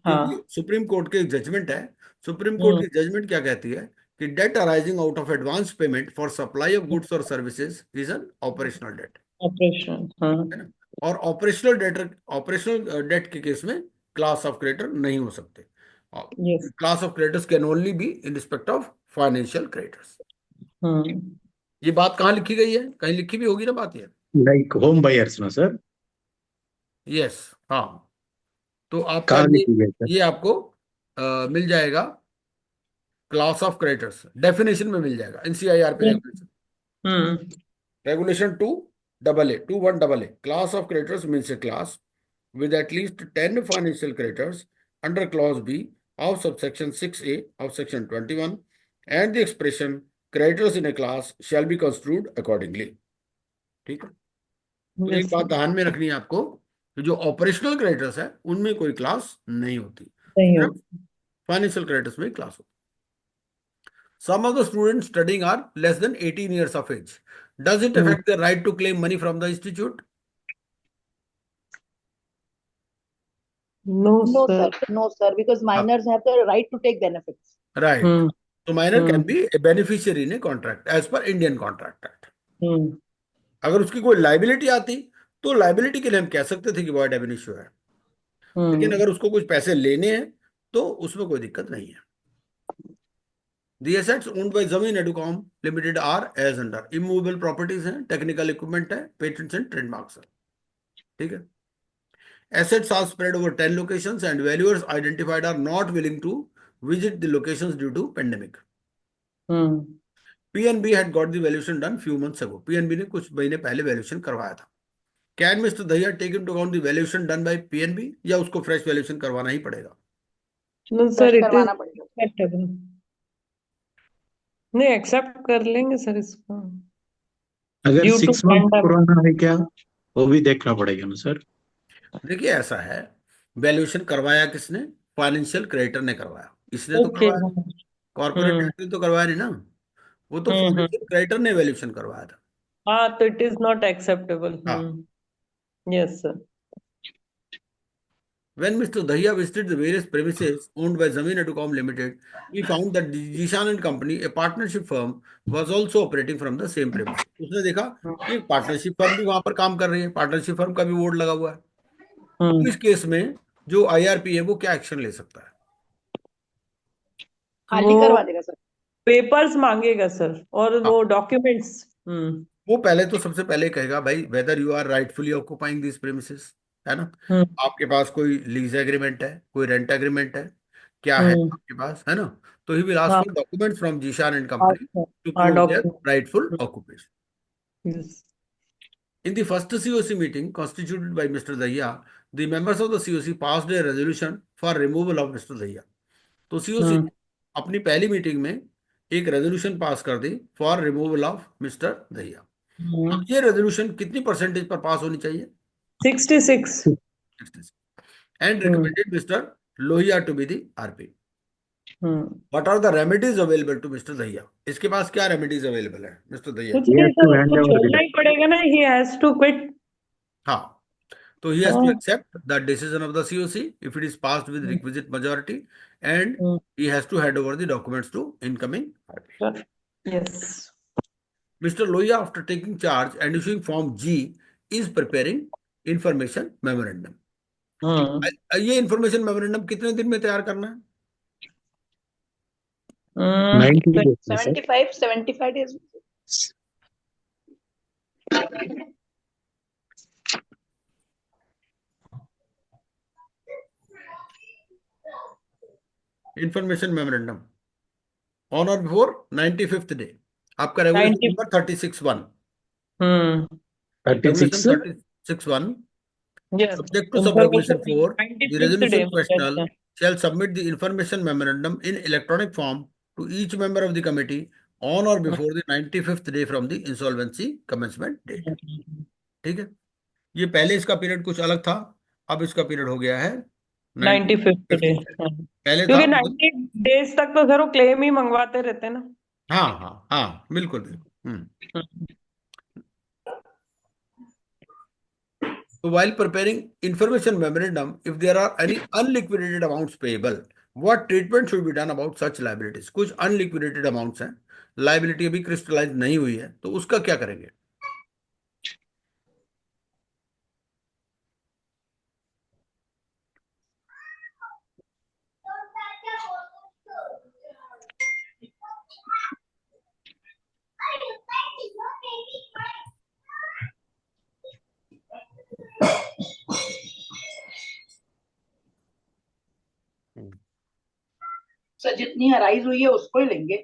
क्योंकि सुप्रीम कोर्ट के जजमेंट है। सुप्रीम कोर्ट की जजमेंट क्या कहती है कि debt arising out of advance payment for supply of goods और services is an operational debt.
Operational, हाँ।
है ना? और ऑपरेशनल डेट के केस में क्लास ऑफ क्रेडिटर नहीं हो सकते। Class of creditors can only be in respect of financial creditors. ये बात कहाँ लिखी गई है? कहीं लिखी भी होगी ना बात ये,
लाइक होम बायर्स ना सर?
यस, हाँ। तो आपका ये आपको मिल जाएगा, क्लास ऑफ क्रेडिटर्स डेफिनेशन में मिल जाएगा, NCIRP regulation 21AA। Class of creditors means A class with at least 10 financial creditors under clause B of subsection 6A of section 21, and the expression creditors in a class shall be construed accordingly। ठीक है, तो एक बात ध्यान में रखनी है आपको, जो ऑपरेशनल क्रेडिटर्स है उनमें कोई क्लास नहीं होती, फाइनेंशियल क्रेडिटर्स में क्लास होती। Some of the students studying are less than 18 years of age. Does it affect their right to claim money from the institute?
No
sir, because minors have the right to take benefits.
Right. So minor can be a beneficiary in a contract as per Indian Contract Act. अगर उसकी कोई liability आती तो liability के लिए हम कह सकते थे कि वॉइड एब इनिशियो है, लेकिन अगर उसको कुछ पैसे लेने हैं तो उसमें कोई दिक्कत नहीं है। The assets owned by Zameen Educom Limited are as under immovable properties हैं, टेक्निकल इक्विपमेंट है, पेटेंट्स एंड ट्रेडमार्क्स है, ठीक है। Assets are spread over 10 locations and valuers identified are not willing to visit the locations due to pandemic. PNB had got the valuation done few months ago. PNB ने कुछ महीने पहले valuation करवाया था। Can Mr. Dahiya take into account the valuation done by PNB या उसको fresh valuation करवाना ही पड़ेगा?
No sir, it is
करवाना पड़ेगा।
acceptable. नहीं एक्सेप्ट कर लेंगे सर इसको,
अगर
ड्यू टू
6 मंथ
पैंडेमिक।
पुराना है क्या, वो भी देखना पड़ेगा ना सर।
देखिए ऐसा है, वैल्यूएशन करवाया किसने? फाइनेंशियल क्रेडिटर ने करवाया, इसने तो
ओके।
करवाया, कॉर्पोरेट टैक्स ने तो करवाया नहीं ना, वो तो फाइनेंशियल क्रेडिटर ने वैल्यूएशन करवाया था।
हाँ तो इट इज नॉट एक्सेप्टेबल।
हाँ।
Yes sir.
When Mr. Dahiya visited the various premises owned by Zameen Educom Limited, he found that the Jishan and Company, a partnership firm, was also operating from the same premises. उसने देखा कि एक partnership firm भी वहां पर काम कर रही है, पार्टनरशिप फर्म का भी बोर्ड लगा हुआ है। तो इस केस में जो IRP है वो क्या एक्शन ले सकता है?
खाली करवा देगा सर।
पेपर्स मांगेगा सर और वो डॉक्यूमेंट्स।
वो पहले तो सबसे पहले कहेगा भाई whether you are rightfully occupying this premises, है ना, आपके पास कोई लीज एग्रीमेंट है, कोई रेंट एग्रीमेंट है, क्या है आपके पास, है ना। तो he will ask for documents from Zeeshan and company to prove their rightful occupation. In the first COC meeting constituted by Mr. Dahiya, the members of the COC passed a resolution for removal of Mr. Dahiya. तो COC ने अपनी पहली meeting में एक resolution pass कर दी for removal of mister Dahiya. अब ये रेजोल्यूशन कितनी परसेंटेज पर पास होनी चाहिए?
66
and recommended mister Lohia to be the RP। What are the remedies available to mister Dahiya? इसके पास क्या रेमेडीज अवेलेबल है मिस्टर दहिया?
कुछ नहीं सर, उसको छोड़ना ही पड़ेगा ना, ही हैज टू क्विट।
हाँ, तो he has to accept the decision of the COC if it is passed with requisite majority, and he has to hand over the documents to incoming RP.
Yes.
Mr. Lohiya, after taking charge and issuing Form G, is preparing information memorandum. ये information memorandum कितने दिन में तैयार करना है?
90 days में sir.
75 days।
Information memorandum on or before 95th day. आपका regulation number 36(1). 36(1). Subject to subregulation 4, the resolution questional shall submit the information memorandum in electronic form to each member of the committee on or before the 95th day from the insolvency commencement date. ठीक है, ये पहले इसका period कुछ अलग था, अब इसका पीरियड हो गया है
95th डे।
पहले
क्योंकि
था
90 डेज तक तो सर वो क्लेम ही मंगवाते रहते हैं ना।
हाँ हाँ हाँ, बिल्कुल बिल्कुल। So while preparing information memorandum, if there are any unliquidated amounts payable, what treatment should be done about such liabilities? कुछ unliquidated amounts हैं, liability अभी crystallize नहीं हुई है, तो उसका क्या करेंगे?
सर जितनी अराइज हुई है उसको ही लेंगे।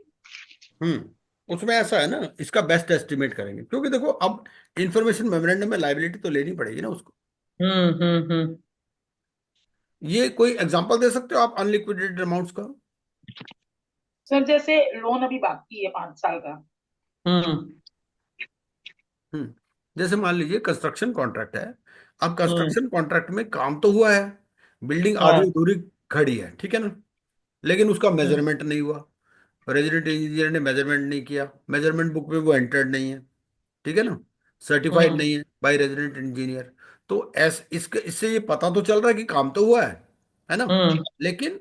उसमें ऐसा है ना, इसका बेस्ट एस्टिमेट करेंगे, क्योंकि देखो अब इंफॉर्मेशन मेमोरेंडम में लायबिलिटी तो लेनी पड़ेगी ना उसको। ये कोई एग्जांपल दे सकते हो आप अनलिक्विडेटेड अमाउंट्स का?
सर जैसे लोन अभी बाकी है 5 साल का।
जैसे मान लीजिए कंस्ट्रक्शन कॉन्ट्रैक्ट है, अब कंस्ट्रक्शन कॉन्ट्रैक्ट में काम तो हुआ है, बिल्डिंग आधी अधूरी खड़ी है, ठीक है ना, लेकिन उसका मेजरमेंट नहीं हुआ, रेजिडेंट इंजीनियर ने मेजरमेंट नहीं किया, मेजरमेंट बुक में वो एंटर्ड नहीं है, ठीक है ना, सर्टिफाइड नहीं है बाय रेजिडेंट इंजीनियर। तो इससे ये पता तो चल रहा है कि काम तो हुआ है ना, लेकिन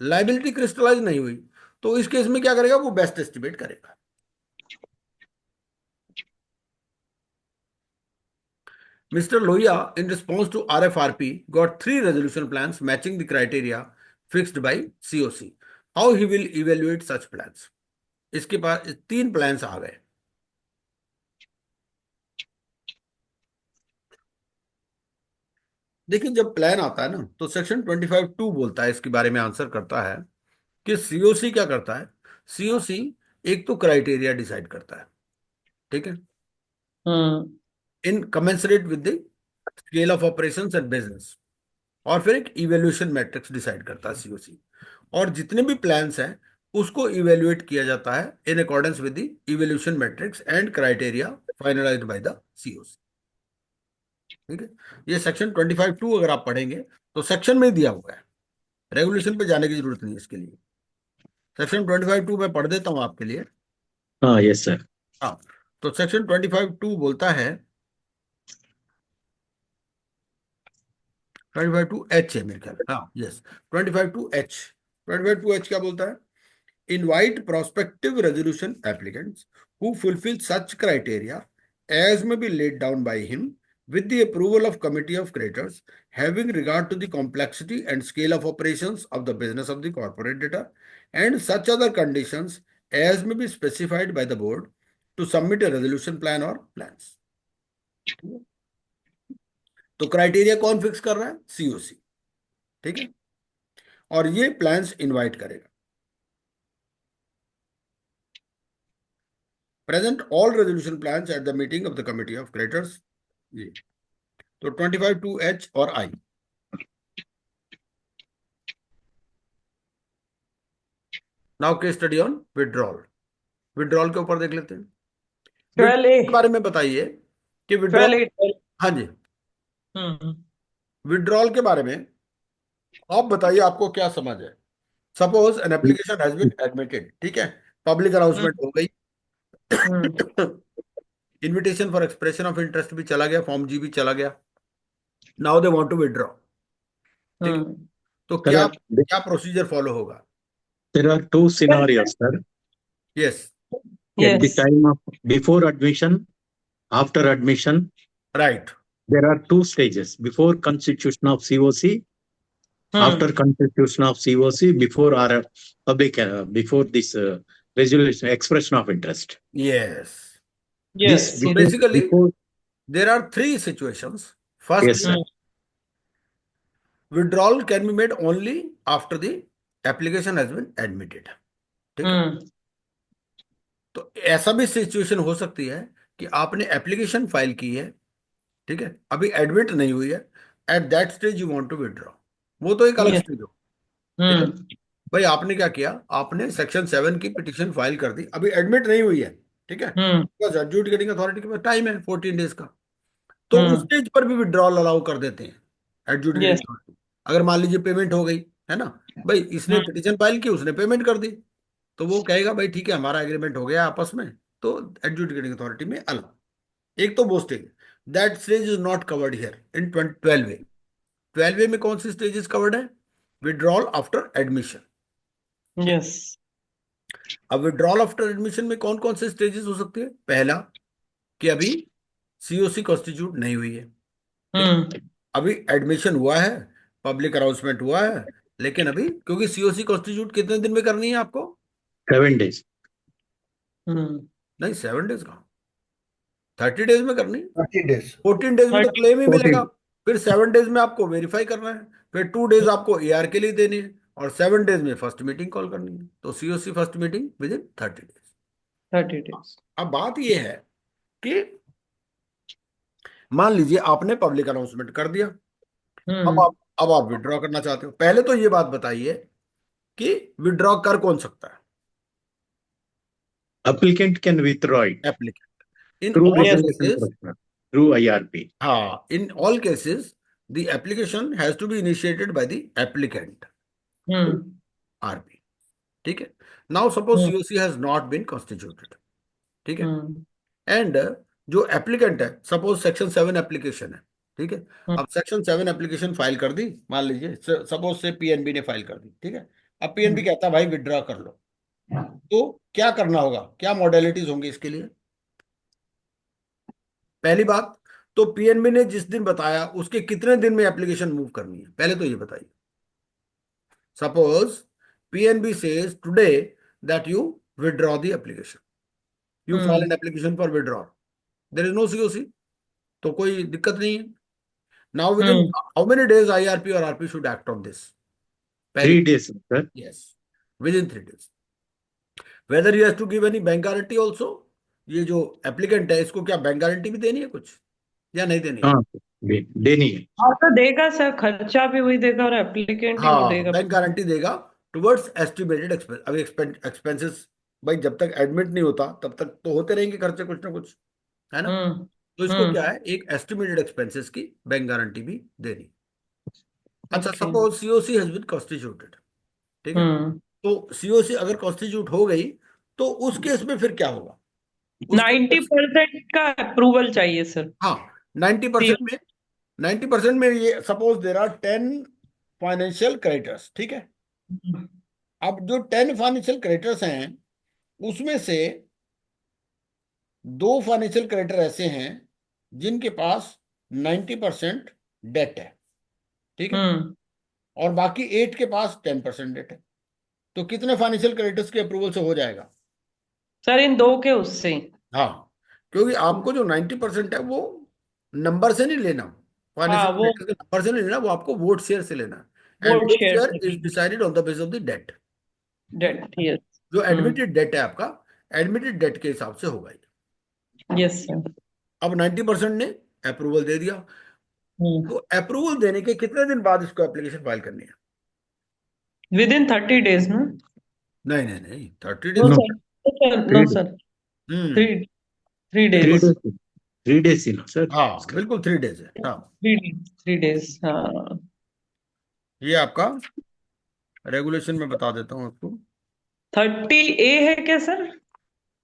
लायबिलिटी क्रिस्टलाइज नहीं हुई। तो इस केस में क्या करेगा? वो बेस्ट एस्टिमेट करेगा। Mr. Lohia, in response to RFRP, got 3 resolution plans matching the criteria fixed by COC. How he will evaluate such plans? इसके पास 3 प्लान्स आ गए। देखिए, जब प्लान आता है ना तो सेक्शन 25(2) बोलता है, इसके बारे में आंसर करता है कि सीओसी क्या करता है। सीओसी एक तो क्राइटेरिया डिसाइड करता है, ठीक है, in commensurate with the scale of operations and business, और फिर एक इवेल्यूशन मैट्रिक्स डिसाइड करता है सीओसी, और जितने भी प्लान्स हैं उसको इवेल्युएट किया जाता है in accordance with the evaluation matrix and criteria finalised by the COC. ठीक है, ये सेक्शन 25(2) अगर आप पढ़ेंगे तो सेक्शन में ही दिया हुआ है, रेगुलेशन पे जाने की जरूरत नहीं है इसके लिए। सेक्शन 25(2) मैं पढ़ देता हूं आपके लिए।
हाँ, यस सर।
हाँ, तो सेक्शन 25(2) बोलता है, 25(2)H है मेरे ख्याल, हाँ यस, 25(2)H। 25(2)H क्या बोलता है? Invite prospective resolution applicants who fulfill such criteria as may be laid down by him with the approval of committee of creditors having regard to the complexity and scale of operations of the business of the corporate debtor and such other conditions as may be specified by the board to submit a resolution plan or plans. तो criteria कौन fix कर रहा है? COC, ठीक है, और ये plans invite करेगा। Present all resolution plans at the meeting of the committee of creditors. ये तो 25(2)H और I। Now case study on withdrawal. Withdrawal के ऊपर देख लेते हैं। withdrawal के बारे में बताइए कि विड्रॉल, हाँ जी, विड्रॉल के बारे में आप बताइए, आपको क्या समझ है। Suppose an application has been admitted, ठीक है, पब्लिक अनाउंसमेंट हो गई, invitation for expression of interest भी चला गया, फॉर्म जी भी चला गया, now they want to withdraw, ठीक है, तो क्या क्या प्रोसीजर फॉलो होगा?
There are 2 scenarios, sir.
Yes,
At the time of before admission, after admission,
right,
there are 2 stages: before constitution of COC, after constitution of COC, before our public, before this resolution expression of interest.
yes.
Yes.
So basically, there are 3 situations. First,
Yes, sir.
withdrawal can be made only after the application has been admitted. ठीक है, तो ऐसा भी situation हो सकती है कि आपने एप्लीकेशन फाइल की है, ठीक है, अभी एडमिट नहीं हुई है, at that stage you want to withdraw, वो तो एक अलग स्टेज हो, ठीक है। भाई आपने क्या किया, आपने सेक्शन 7 की पिटीशन फाइल कर दी, अभी एडमिट नहीं हुई है, ठीक है, बस एडजुडिकेटिंग अथॉरिटी के पास टाइम है 14 डेज का, तो उस स्टेज पर भी विड्रॉल अलाउ कर देते हैं एडजुडिकेटिंग अथॉरिटी। अगर मान लीजिए पेमेंट हो गई है ना, भाई इसने पिटीशन फाइल की, उसने पेमेंट कर दी, तो वो कहेगा भाई ठीक है हमारा एग्रीमेंट हो गया आपस में, तो एडजुडिकेटिंग अथॉरिटी में अलग। एक तो वो stage, that stage is not covered here in 12A। 12A में कौन सी स्टेजेस कवर्ड है? Withdrawal after admission.
यस।
अब विड्रॉल आफ्टर एडमिशन में कौन कौन से स्टेजेस हो सकते हैं? पहला कि अभी सीओसी कॉन्स्टिट्यूट नहीं हुई है, अभी एडमिशन हुआ है, पब्लिक अनाउंसमेंट हुआ है, लेकिन अभी क्योंकि सीओसी कॉन्स्टिट्यूट कितने दिन में करनी है आपको?
7 days.
नहीं 7 डेज का, 30 डेज में करनी,
30 days,
14 डेज में तो क्लेम ही मिलेगा, फिर 7 डेज में आपको वेरीफाई करना है, फिर 2 डेज आपको एआर के लिए देनी है, और 7 डेज में फर्स्ट मीटिंग कॉल करनी है, तो COC first meeting with in 30 days.
30 days।
अब बात यह है कि मान लीजिए आपने पब्लिक अनाउंसमेंट कर दिया, अब आप विड्रॉ करना चाहते हो, पहले तो ये बात बताइए कि विड्रॉ कर कौन सकता है?
Applicant can withdraw it
applicant in
through
all
resolution
cases,
procedure, through IRP.
हाँ, in all cases the application has to be initiated by the applicant, RP, ठीक है। Now suppose COC has not been constituted, ठीक है, and जो applicant है, suppose section 7 application है, ठीक है, अब सेक्शन 7 एप्लीकेशन फाइल कर दी, मान लीजिए सपोज से पीएनबी ने फाइल कर दी, ठीक है, अब पीएनबी कहता है भाई विड्रॉ कर लो, तो क्या करना होगा, क्या मॉडलिटीज होंगी इसके लिए? पहली बात, तो पीएनबी ने जिस दिन बताया उसके कितने दिन में एप्लीकेशन मूव करनी है, पहले तो ये बताइए। Suppose PNB says today that you withdraw the application, you file an application for withdraw, there is no COC, तो कोई दिक्कत नहीं है। Now within how many days IRP और RP should act on this?
3 days, sir.
Yes, within 3 days. Whether he has to give any bank guarantee also, ये जो applicant है इसको क्या बैंक गारंटी भी देनी है कुछ या नहीं देनी है?
हाँ, देनी है।
हाँ तो देगा सर, खर्चा भी वही देगा और एप्लीकेंट ही वो
हाँ,
देगा।
बैंक गारंटी देगा टुवर्ड्स एस्टिमेटेड एक्सपेंस। अभी एक्सपेंसेस भाई जब तक एडमिट नहीं होता तब तक तो होते रहेंगे खर्चे कुछ ना कुछ, है ना? तो इसको क्या है, एक एस्टिमेटेड एक्सपेंसेस की बैंक गारंटी भी देनी। अच्छा,
Okay.
Suppose COC has been constituted, ठीक है, तो सीओसी अगर कॉन्स्टिट्यूट हो गई तो उस केस में फिर क्या होगा?
90% का अप्रूवल चाहिए सर।
हाँ, 90% में ये suppose there are 10 financial creditors, ठीक है। अब जो 10 फाइनेंशियल क्रेडिटर्स हैं उसमें से 2 फाइनेंशियल क्रेडिटर ऐसे हैं जिनके पास 90% डेट है, ठीक है, और बाकी 8 के पास 10% डेट है। तो कितने फाइनेंशियल क्रेडिटर्स के अप्रूवल से हो जाएगा?
सर इन दो के उससे।
हाँ, क्योंकि आपको जो 90% है वो नंबर से नहीं लेना,
हाँ,
फाइनेंशियल
वो
क्रेडिटर के नंबर से नहीं लेना, वो आपको वोट शेयर से लेना है। And
vote
vote
share
share
से
is decided on the basis of the debt.
Debt, yes.
जो एडमिटेड डेट है आपका, एडमिटेड डेट के हिसाब से होगा ये।
Yes sir.
अब 90% ने अप्रूवल दे दिया, तो अप्रूवल देने के कितने दिन बाद इसको एप्लीकेशन फाइल करनी है?
विद इन 30 डेज ना?
नहीं नहीं नहीं, 30
no
days.
Sir, no sir,
hmm,
3
3
days.
days. 3 days, sir.
हाँ बिल्कुल 3 डेज है। हाँ,
3 डेज, हाँ।
ये आपका रेगुलेशन में बता देता हूँ आपको।
30A है क्या sir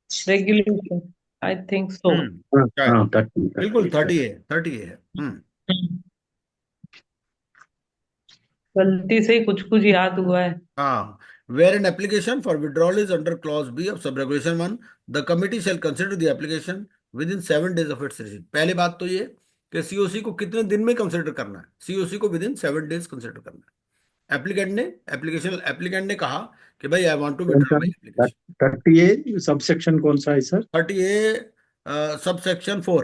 regulation? I think so.
क्या है?
हाँ, 30,
बिल्कुल
30,
30 है।
गलती से ही कुछ कुछ याद हुआ है।
हाँ, where an application for withdrawal is under clause B of subregulation 1, the committee shall consider the application within 7 days of its receipt। पहली बात तो ये कि सीओसी को कितने दिन में कंसिडर करना है? सीओसी को विद इन 7 डेज कंसिडर करना है। एप्लीकेंट ने कहा कि भाई I want to withdraw my application.
30A subsection कौन सा है, सर?
30A सबसेक्शन 4,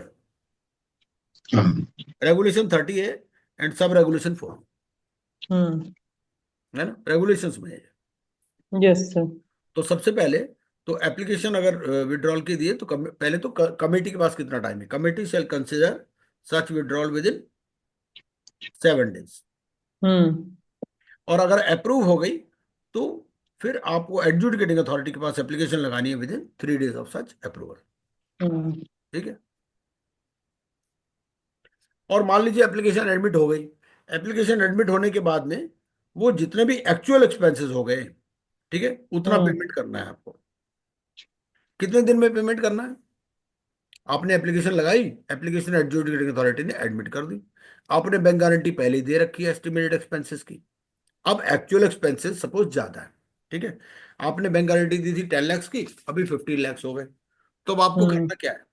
हाँ,
regulation 30A and sub regulation 4, है ना, रेगुलेशंस में है।
Yes sir.
तो सबसे पहले तो एप्लीकेशन अगर विड्रॉल की दिए तो पहले तो कमेटी के पास कितना टाइम है? Committee shell consider such withdrawal with in 7 days. और अगर अप्रूव हो गई तो फिर आपको एडजुडिकेटिंग अथॉरिटी के पास एप्लीकेशन लगानी है with in 3 days of such approval, ठीक है। और मान लीजिए एप्लीकेशन एडमिट हो गई, एप्लीकेशन एडमिट होने के बाद में वो जितने भी एक्चुअल एक्सपेंसेस हो गए, ठीक है, उतना पेमेंट करना है आपको। कितने दिन में पेमेंट करना है? आपने एप्लीकेशन लगाई, एप्लीकेशन एडजुडिकेटिंग अथॉरिटी ने एडमिट कर दी, आपने बैंक गारंटी पहले ही दे रखी है एस्टिमेटेड एक्सपेंसेस की। अब एक्चुअल एक्सपेंसेस सपोज ज्यादा है, ठीक है, आपने बैंक गारंटी दी थी 10 लाख की, अभी 15 लाख हो गए, तो अब आपको करना क्या है?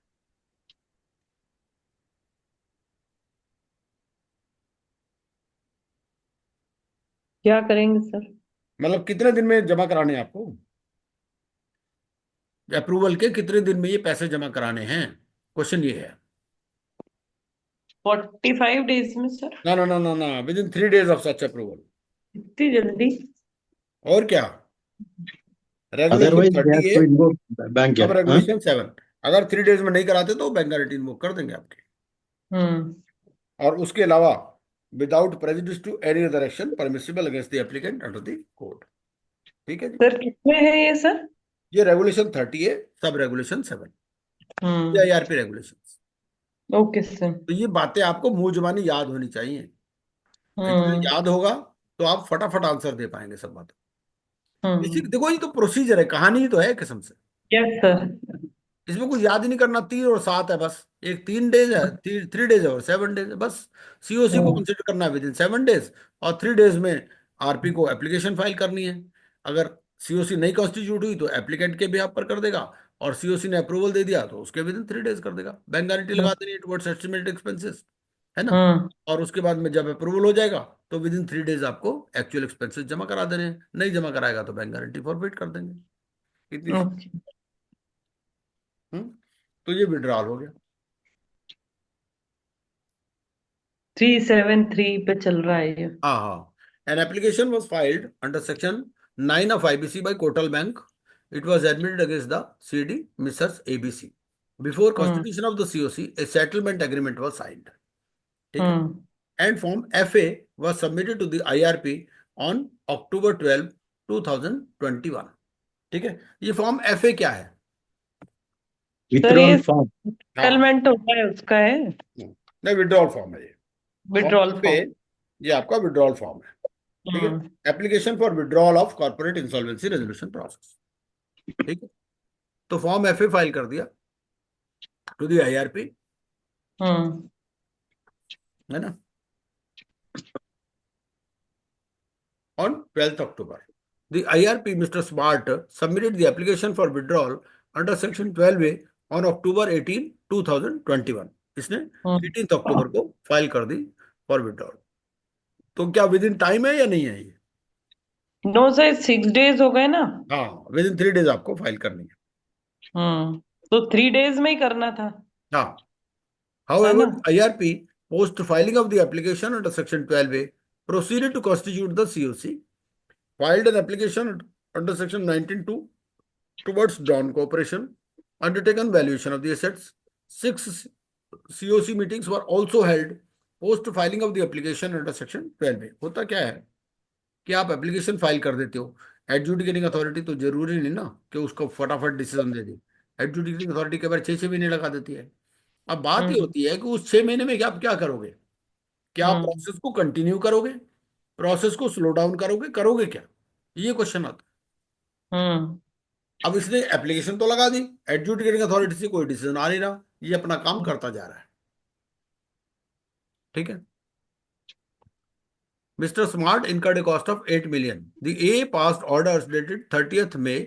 क्या करेंगे सर?
मतलब कितने दिन में जमा कराने हैं आपको? अप्रूवल के कितने दिन में ये पैसे जमा कराने हैं, क्वेश्चन ये है।
45 डेज में सर।
ना ना ना ना ना, with in 3 days of such approval.
इतनी जल्दी?
और क्या, रेगुलेशन
otherwise they
30
have
है,
to invoke bank
अब
guarantee.
रेगुलेशन 7, अगर 3 डेज में नहीं कराते तो बैंक गारंटी इन्वोक कर देंगे आपके। और उसके अलावा without prejudice to any other action permissible against the applicant under the code, ठीक है जी।
सर कितने है ये सर?
ये रेगुलेशन 30 है, sub regulation 7, IRP regulation.
Okay sir.
तो ये बातें आपको मुंह जुबानी याद होनी चाहिए, इतना याद होगा तो आप फटाफट आंसर दे पाएंगे सब बातों। इसी देखो, ये तो प्रोसीजर है, कहानी ही तो है किस्म से।
Yes sir.
इसमें कुछ याद ही नहीं करना, 3 और 7 है बस, एक 3 डेज है, 3 डेज है और 7 डेज है बस। सीओसी को कंसिडर करना है विद इन 7 डेज, और 3 डेज में आरपी को एप्लीकेशन फाइल करनी है। अगर सीओसी नहीं कॉन्स्टिट्यूट हुई तो एप्लीकेंट के बिहाफ पर कर देगा, और सीओसी ने अप्रूवल दे दिया तो उसके विद इन 3 days कर देगा। बैंक गारंटी लगा देनी है टुवर्ड्स एस्टिमेटेड एक्सपेंसेस, है ना। और उसके बाद में जब अप्रूवल हो जाएगा तो विद इन 3 days आपको एक्चुअल एक्सपेंसेस जमा करा देने हैं। नहीं जमा कराएगा तो बैंक गारंटी फॉरफिट कर देंगे। इतनी
ओके,
तो ये विड्रॉल हो गया।
373 पे चल रहा है ये।
हाँ, an application was filed under section 9 of IBC by Kotal Bank. It was admitted against the CD Messrs ABC. Before constitution of the COC, a settlement agreement was signed. ठीक है, and form FA was submitted to the IRP on October 12, 2021. ठीक है, ये form FA क्या है?
Sir ये
Withdrawal form.
Settlement होता है उसका है,
नहीं, विड्रॉल फॉर्म है ये।
विड्रॉल
Form FA, ये आपका विड्रॉल फॉर्म है। ठीक है, application for withdrawal of corporate insolvency resolution process. ठीक है, तो फॉर्म FA फाइल कर दिया टू दी IRP, है ना, on 12th October. The IRP, Mr. Smart, submitted the application for withdrawal under section 12A on October 18, 2021. इसने 18th अक्टूबर को file कर दी फॉर विड्रॉल। तो क्या विद इन टाइम है या नहीं है ये?
नो सर, 6 days हो गए ना।
हाँ, विद इन 3 days आपको फाइल करनी है।
तो 3 days में ही करना था।
हाँ, however, IRP post filing of the application under section 12A proceeded to constitute the COC, filed an application under section 19(2) towards Dawn Corporation, undertaken valuation of the assets. 6 COC meetings were also held post filing of the application under section 12A. होता क्या है कि आप application file कर देते हो, adjudicating authority तो जरूरी नहीं ना कि उसको फटाफट डिसीजन दे दे। एडजुडिकेटिंग अथॉरिटी के बार 6 महीने लगा देती है। अब बात ये होती है कि उस 6 महीने में आप क्या करोगे? क्या आप प्रोसेस को कंटिन्यू करोगे, प्रोसेस को स्लो डाउन करोगे क्या? ये क्वेश्चन आता है। अब इसने एप्लीकेशन तो लगा दी, एडजुडिकेटिंग अथॉरिटी से कोई डिसीजन आ नहीं रहा, ये अपना काम करता जा रहा है। ठीक है, Mr. Smart incurred a cost of 8 million. The A passed orders dated 30th May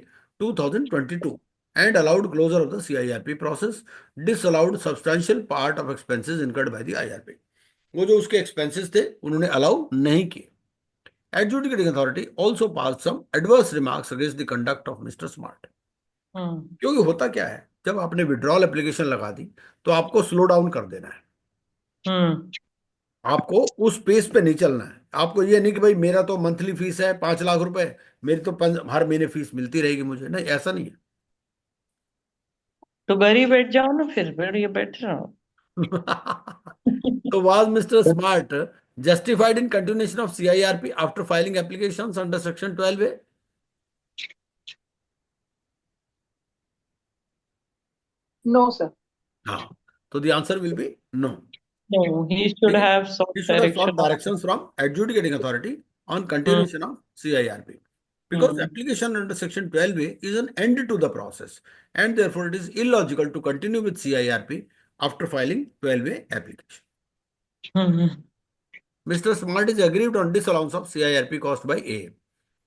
2022 and allowed closure of the CIRP process, disallowed substantial part of expenses incurred by the IRP. वो जो उसके expenses थे उन्होंने allow नहीं किए। Adjudicating authority also passed some adverse remarks against the conduct of Mr. Smart. क्योंकि होता क्या है, जब आपने विड्रॉल एप्लीकेशन लगा दी तो आपको स्लो डाउन कर देना है। आपको उस पेस पे नहीं चलना है। आपको ये नहीं कि भाई मेरा तो मंथली फीस है 5 लाख रुपए, मेरी तो हर महीने फीस मिलती रहेगी मुझे, नहीं, ऐसा नहीं है।
तो घर ही बैठ जाओ ना, फिर ये बैठ रहो।
तो was Mr. Smart justified in continuation of CIRP after filing applications under section 12A?
No, sir.
हाँ, तो the answer will be no.
No, he should have sought
He should have sought
direction.
directions from adjudicating authority on continuation of CIRP. Because application under section 12A is an end to the process and therefore it is illogical to continue with CIRP after filing 12A application. Mr. Smart is aggrieved on disallowance of CIRP cost by A.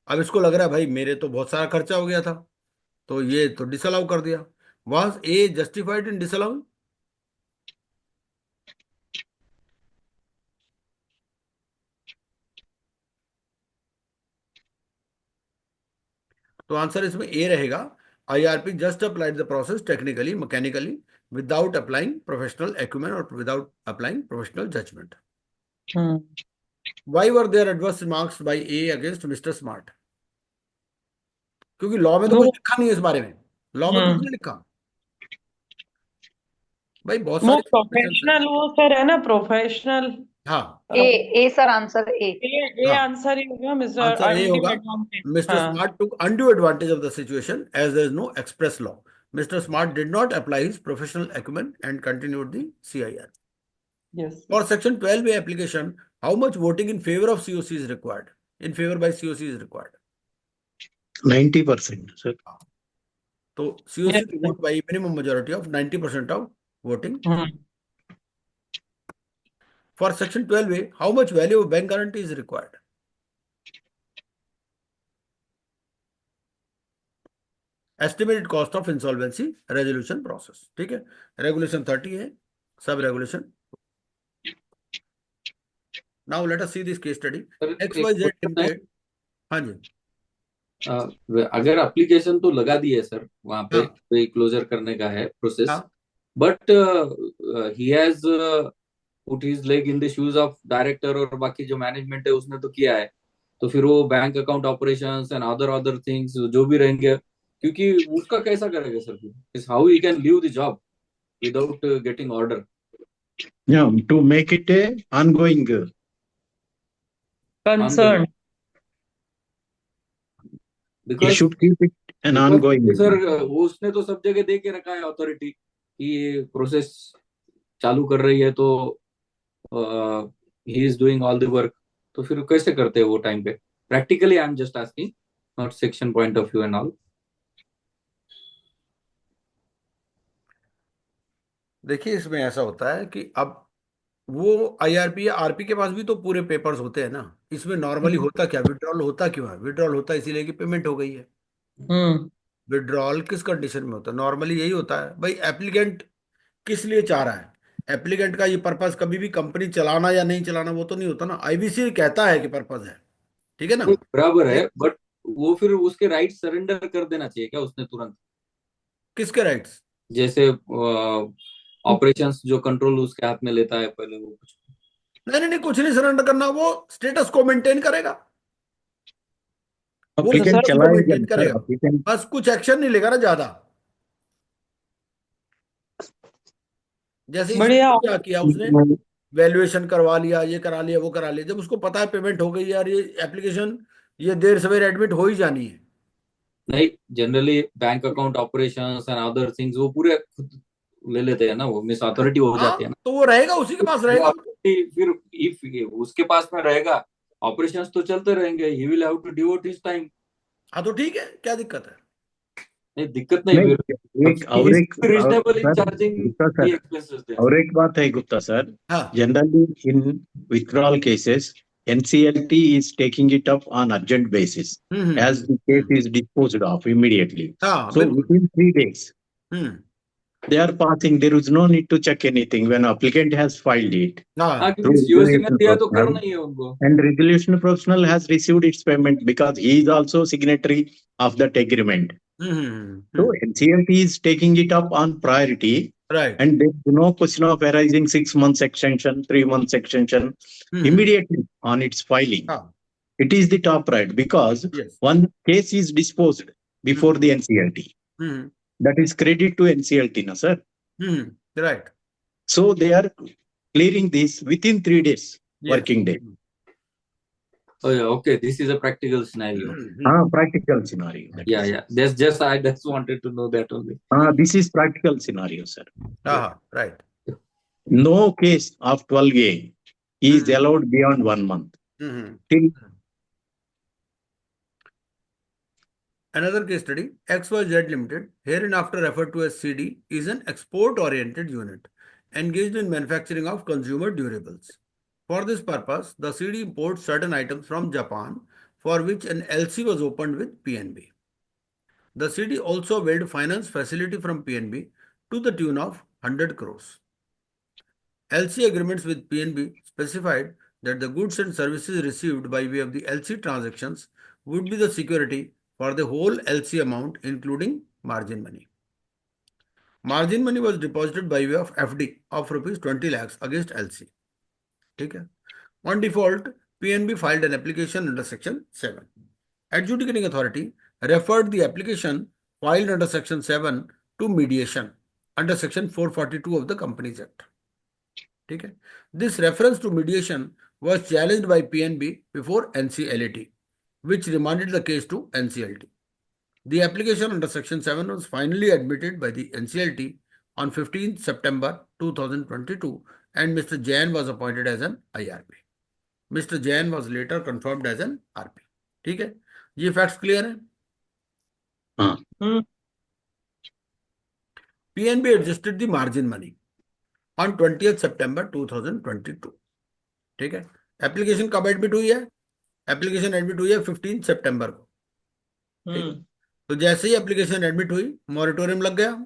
अब इसको लग रहा है भाई मेरे तो बहुत सारा खर्चा हो गया था, तो ये तो डिसअलाउ कर दिया। Was A justified in disallowing? तो आंसर इसमें ए रहेगा। IRP just applied the process technically, mechanically, without applying professional acumen or without applying professional judgment. Why were there adverse remarks by A against Mr. Smart? क्योंकि law में तो कुछ लिखा नहीं है इस बारे में। लॉ में कुछ नहीं लिखा भाई, बहुत
वो
सारे
प्रोफेशनल, वो सर है ना प्रोफेशनल।
हाँ,
A sir, answer A.
ये आंसर ही होगा मिस्टर
आंसर ए होगा।
Ultimate.
Mr. Smart took undue advantage of the situation as there is no express law. Mr. Smart did not apply his professional acumen and continued the CIR.
Yes.
For section 12A application, how much voting in favor of COC is required? In favor by COC is required.
90%, sir.
तो COC
Yes,
to vote by minimum majority of 90% of voting. For section 12A, how much value of bank guarantee is required? Estimated cost of insolvency resolution process. ठीक है, regulation 30 है, sub regulation. Now let us see this case study.
Sir, एक
XYZ
question है।
Limited. हाँ जी।
अगर application तो लगा दी है सर, वहां पे
हाँ
कोई क्लोजर करने का है प्रोसेस,
हाँ
but he has put his leg in the shoes of director, और बाकी जो मैनेजमेंट है उसने तो किया है, तो फिर वो bank account operations and other things जो भी रहेंगे, क्योंकि उसका कैसा करेगा sir? Is how he can leave the job without getting order?
Yeah, to make it a ongoing.
Concern.
You
because
should keep it an ongoing.
Sir वो उसने तो सब जगह दे के रखा है अथॉरिटी कि ये प्रोसेस चालू कर रही है, तो he is doing all the work, तो फिर कैसे करते हैं वो टाइम पे? Practically I am just asking, not section point of view and all.
देखिए, इसमें ऐसा होता है कि अब वो IRP या RP के पास भी तो पूरे पेपर्स होते हैं ना। इसमें नॉर्मली होता क्या, विड्रॉल होता क्यों है? विड्रॉल होता है इसीलिए कि पेमेंट हो गई है।
Hmm.
विड्रॉल किस कंडीशन में होता है? नॉर्मली यही होता है भाई, एप्लीकेंट किस लिए चाह रहा है। एप्लीकेंट का ये पर्पस कभी भी कंपनी चलाना या नहीं चलाना वो तो नहीं होता ना, IBC कहता है कि पर्पस है, ठीक है ना।
बराबर है, बट वो फिर उसके राइट सरेंडर कर देना चाहिए क्या उसने तुरंत?
किसके राइट्स?
जैसे ऑपरेशंस जो कंट्रोल उसके हाथ में लेता है पहले, वो कुछ
नहीं, कुछ नहीं सरेंडर करना, वो स्टेटस को मेंटेन करेगा, वो
Applicant
स्टेटस को
चलाएगा
मेंटेन
ना सर,
करेगा,
applicant.
बस कुछ एक्शन नहीं लेगा ना ज्यादा। जैसे इसने
बढ़िया।
क्या किया, उसने वैल्यूएशन करवा लिया, ये करा लिया, वो करा लिया, जब उसको पता है पेमेंट हो गई यार, ये एप्लीकेशन ये देर सवेर एडमिट हो ही जानी है।
नहीं, generally bank account operations and other things वो पूरे खुद ले लेते हैं ना, वो मिस अथॉरिटी हो
हाँ,
जाती है ना।
तो वो रहेगा, उसी के पास रहेगा।
फिर इफ उसके पास में रहेगा, ऑपरेशंस तो चलते रहेंगे, he will have to devote his time.
हाँ तो ठीक है, क्या दिक्कत है?
नहीं, दिक्कत नहीं,
नहीं,
फिर
एक और एक
reasonable in
sir,
charging
Gupta
the
sir,
expenses.
और एक बात है गुप्ता सर,
हाँ
generally in withdrawal cases, NCLT is taking it up on urgent basis as the case is disposed of immediately.
हाँ
So
बिल्कुल।
within 3 days,
hmm
they are passing. There is no need to check anything when applicant has filed it
हाँ
क्योंकि
through
COC में
resolution
दिया तो
professional,
करना ही है उनको।
and resolution professional has received its payment because he is also signatory of that agreement. So NCLT is taking it up on priority,
right.
and there is no question of arising 6 months extension, 3 months extension immediately on its filing.
हाँ
It is the top right because
yes.
one case is disposed before the NCLT. That is credit to NCLT, na sir.
Right.
So they are clearing this within 3 days working day.
Oh, yeah, okay, this is a practical scenario.
Practical scenario. that
Yeah,
is.
yeah. That's just I just wanted to know that only.
This is practical scenario, sir.
हाँ right.
No case of 12A is allowed beyond 1 month. Till
Another case study, XYZ Limited, hereinafter referred to as CD, is an export-oriented unit engaged in manufacturing of consumer durables. For this purpose, the CD imports certain items from Japan, for which an LC was opened with PNB. The CD also availed finance facility from PNB to the tune of 100 crores. LC agreements with PNB specified that the goods and services received by way of the LC transactions would be the security for the whole LC amount, including margin money. Margin money was deposited by way of FD of rupees 20 lakhs against LC. Okay. On default, PNB filed an application under Section 7. Adjudicating authority referred the application filed under Section 7 to mediation under Section 442 of the Companies Act. Okay. This reference to mediation was challenged by PNB before NCLT, which remanded the case to NCLT. The application under Section 7 was finally admitted by the NCLT on 15th September 2022 and Mr. Jain was appointed as an IRP. Mr. Jain was later confirmed as an RP. ठीक है, ये facts clear है?
हाँ।
PNB adjusted the margin money on 20th September 2022. ठीक है, application कब admit हुई है? एप्लीकेशन एडमिट हुई है 15 सितंबर को। तो जैसे ही एप्लीकेशन एडमिट हुई, मॉरिटोरियम लग गया।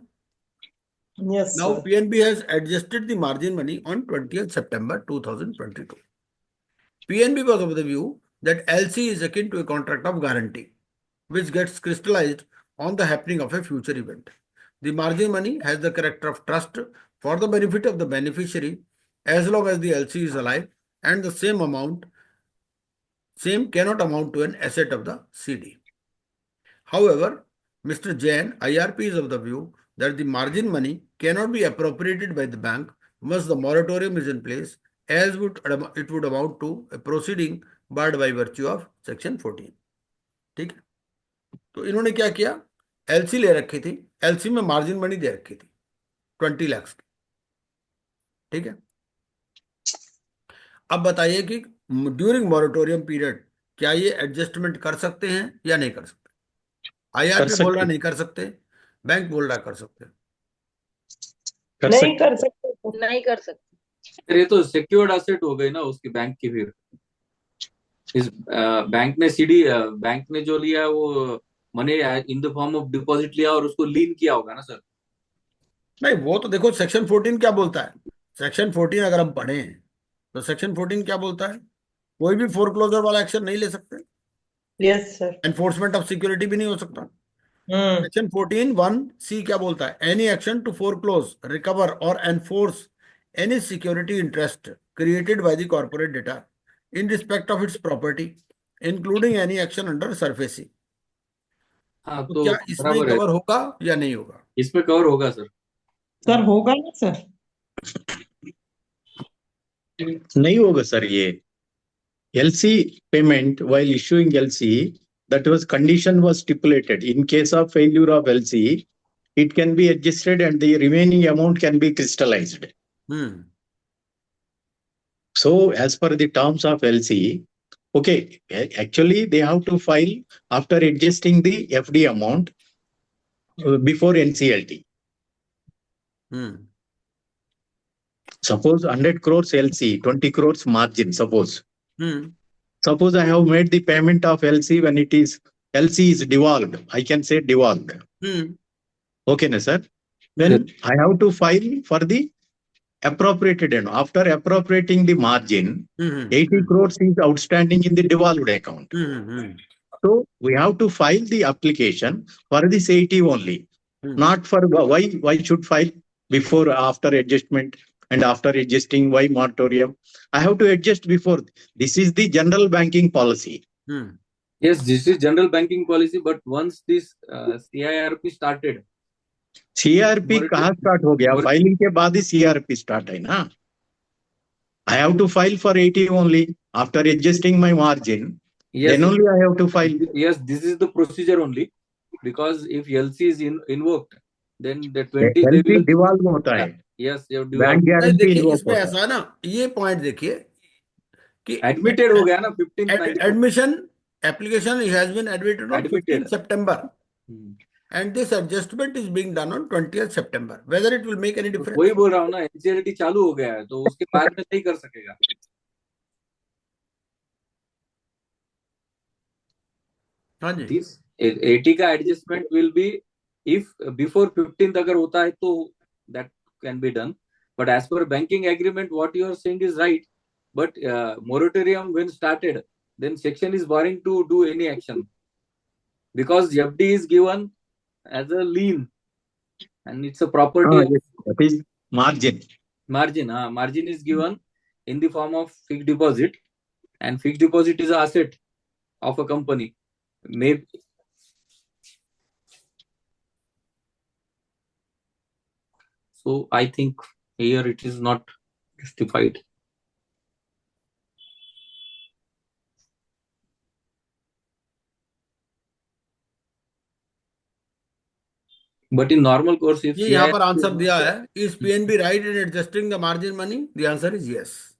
Yes,
Now
sir.
PNB has adjusted the margin money on 20th September 2022. PNB was of the view that LC is akin to a contract of guarantee, which gets crystallized on the happening of a future event. The margin money has the character of trust for the benefit of the beneficiary as long as the LC is alive, and the same cannot amount to an asset of the CD. However, Mr. Jain, IRP is of the view that the margin money cannot be appropriated by the bank once the moratorium is in place, as it would amount to a proceeding barred by virtue of section 14. ठीक है, तो इन्होंने क्या किया, LC ले रखी थी, LC में मार्जिन मनी दे रखी थी 20 लाख की। ठीक है, अब बताइए कि ड्यूरिंग मॉरेटोरियम पीरियड क्या ये एडजस्टमेंट कर सकते हैं या नहीं कर सकते? आईआरपी बोल रहा नहीं कर सकते, बैंक बोल रहा कर सकते।
कर
नहीं
सकते
कर सकते sir.
नहीं कर सकते।
फिर ये तो सिक्योर्ड एसेट हो गई ना उसकी, बैंक की। फिर इस बैंक ने सीडी, बैंक ने जो लिया वो money in the form of deposit लिया और उसको लीन किया होगा ना सर।
नहीं, वो तो देखो सेक्शन 14 क्या बोलता है। सेक्शन 14 अगर हम पढ़ें तो सेक्शन 14 क्या बोलता है, कोई भी फोरक्लोजर वाला एक्शन नहीं ले सकते,
Yes, sir.
Enforcement of security भी नहीं हो सकता। सेक्शन 14(1)(c) क्या बोलता है, any action to foreclose, recover और enforce any security interest created by the corporate debtor in respect of its property including any action under SARFAESI.
हाँ,
तो
तो
क्या इसमें
बराबर है,
कवर होगा या नहीं होगा?
इसमें कवर होगा सर।
सर होगा ना सर?
नहीं होगा सर। ये LC payment while issuing LC, that was condition was stipulated. In case of failure of LC, it can be adjusted and the remaining amount can be crystallized. So as per the terms of LC, okay, actually they have to file after adjusting the FD amount before NCLT. Suppose 100 crores LC, 20 crores margin, suppose. Suppose I have made the payment of LC when LC is devolved. I can say devolved. Okay, na sir? Then I have to file for the appropriated. And after appropriating the margin, 80 crores is outstanding in the devolved account. So we have to file the application for this 80 only. Not for why should file before, after adjustment, and after adjusting, why moratorium? I have to adjust before. This is the general banking policy.
Yes, this is general banking policy, but once this CIRP started,
CRP कहाँ start हो गया? Filing के बाद ही CRP start है ना। I have to file for 80 only after adjusting my margin.
yes,
Then only I have to file.
Yes, this is the procedure only, because if LC is invoked, then the 20 they
LC
will,
devolve होता है।
yes, you have
bank
devolved.
Guarantee
देखिए
invoke
इसमें
होता है।
ऐसा है ना, ये पॉइंट देखिए कि
Admitted हो गया ना 15th
admission application has been admitted on
Admitted.
15th September and this adjustment is being done on 20th September. Whether it will make any difference?
वही बोल रहा हूँ ना, NCLT चालू हो गया है तो उसके बाद में नहीं कर सकेगा।
हाँ जी,
This 80 का adjustment will be if before 15th अगर होता है तो that can be done, but as per banking agreement what you are saying is right, but moratorium when started, then section is barring to do any action because FD is given as a lien and it's a property.
Yes, that is margin.
Margin is given in the form of fixed deposit, and fixed deposit is an asset of a company. Maybe so I think here it is not justified. But in normal course, if
ये यहाँ पर answer दिया है, is PNB right in adjusting the margin money? The answer is yes,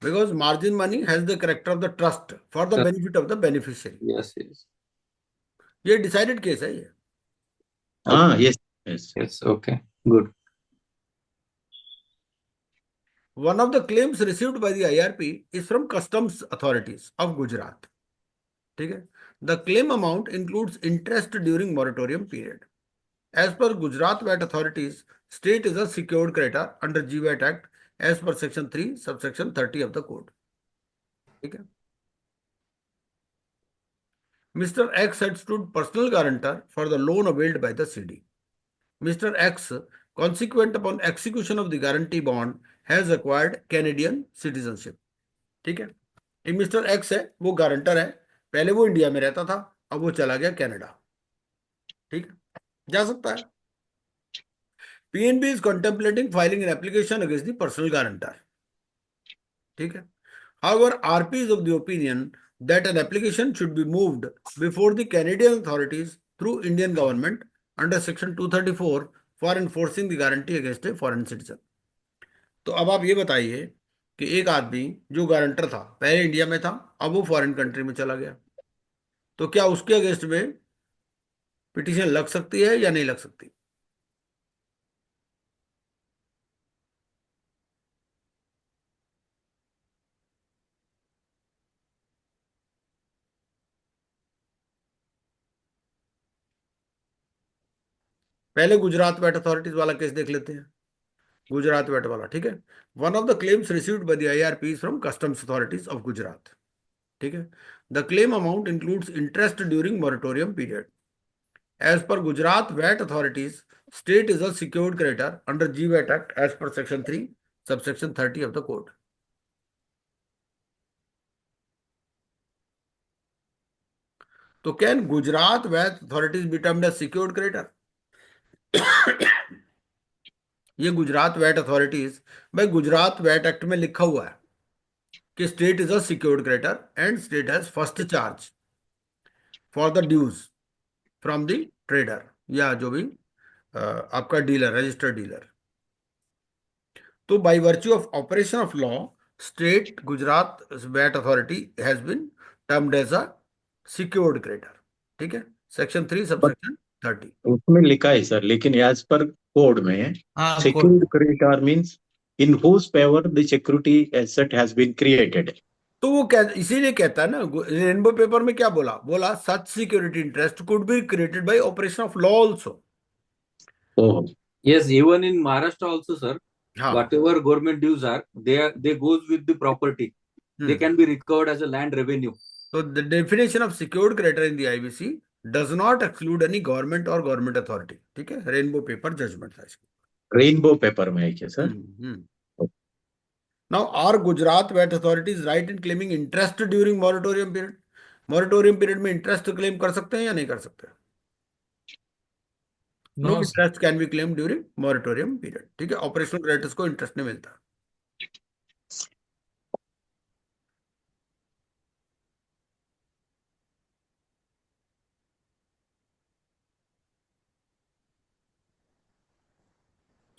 because margin money has the character of the trust for the benefit of the beneficiary.
yes,
ये decided case है ये।
Yes.
okay, good.
One of the claims received by the IRP is from customs authorities of Gujarat. ठीक है, The claim amount includes interest during moratorium period. As per Gujarat VAT authorities, state is a secured creditor under GVAT Act as per section 3 subsection 30 of the code. ठीक है. Mr. X had stood personal guarantor for the loan availed by the CD. Mr. X, consequent upon execution of the guarantee bond, has acquired Canadian citizenship. ठीक है. एक mister x है, वो guarantor है, पहले वो इंडिया में रहता था, अब वो चला गया कनाडा. ठीक है, जा सकता है. PNB is contemplating filing an application against the personal guarantor. ठीक है. However, RP is of the opinion that an application should be moved before the Canadian authorities through Indian government under section 234 for enforcing the guarantee against a foreign citizen. तो अब आप ये बताइए कि एक आदमी जो गारंटर था, पहले इंडिया में था, अब वो फॉरेन कंट्री में चला गया, तो क्या उसके अगेंस्ट में पिटीशन लग सकती है या नहीं लग सकती? पहले गुजरात वेट अथॉरिटीज वाला केस देख लेते हैं. गुजरात वेट वाला, ठीक है. One of the claims received by the IRP from customs authorities of Gujarat. ठीक है. The claim amount includes interest during moratorium period. As per Gujarat VAT authorities, state is a secured creditor under GVAT Act as per section 3 subsection 30 of the code. तो can Gujarat VAT authorities be termed as secured creditor? ये Gujarat VAT authorities, भाई Gujarat VAT act में लिखा हुआ है कि state is a secured creditor and state has first charge for the dues from the trader या जो भी आपका डीलर, रजिस्टर्ड डीलर. तो by virtue of operation of law, state Gujarat VAT authority has been termed as a secured creditor. ठीक है, section 3 subsection 30
उसमें लिखा है सर, लेकिन एज पर कोड में secured creditor means in whose favor the security asset has been created.
तो वो क्या इसीलिए कहता है ना, रेनबो पेपर में क्या बोला, such security interest could be created by operation of law also.
Oh,
Yes, even in Maharashtra also, sir.
हाँ.
Whatever government dues are, they goes with the property. They can be recovered as a land revenue.
So the definition of secured creditor in the IBC does not exclude any government or government authority. ठीक है, rainbow paper judgement था इसको.
Rainbow paper में है क्या sir?
Now, are Gujarat VAT authorities right in claiming interest during moratorium period? Moratorium period में interest claim कर सकते हैं या नहीं कर सकते? No interest can be claimed during moratorium period. ठीक है, ऑपरेशनल क्रेडिटर्स को इंटरेस्ट नहीं मिलता.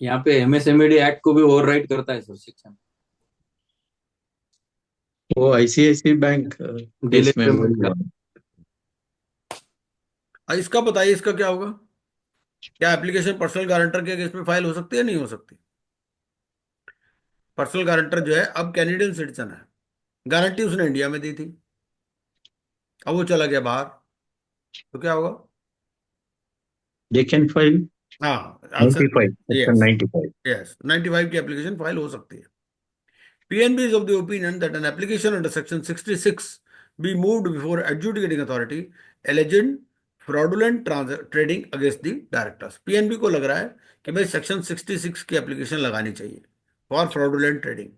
यहाँ पे MSMED एक्ट को भी ओवरराइड करता है सर सेक्शन.
वो ICICI बैंक केस में वही हुआ.
इसका बताइए, इसका क्या होगा? क्या एप्लीकेशन पर्सनल गारंटर के अगेंस्ट में फाइल हो सकती है, नहीं हो सकती? पर्सनल गारंटर जो है अब कैनेडियन सिटीजन है, गारंटी उसने इंडिया में दी थी, अब वो चला गया बाहर, तो क्या होगा?
They can file
हाँ,
95, section 95.
Yes, 95 की एप्लीकेशन फाइल हो सकती है. PNB is of the opinion that an application under section 66 be moved before adjudicating authority alleging fraudulent trading against the directors. PNB को लग रहा है कि भाई सेक्शन 66 की एप्लीकेशन लगानी चाहिए for fraudulent trading.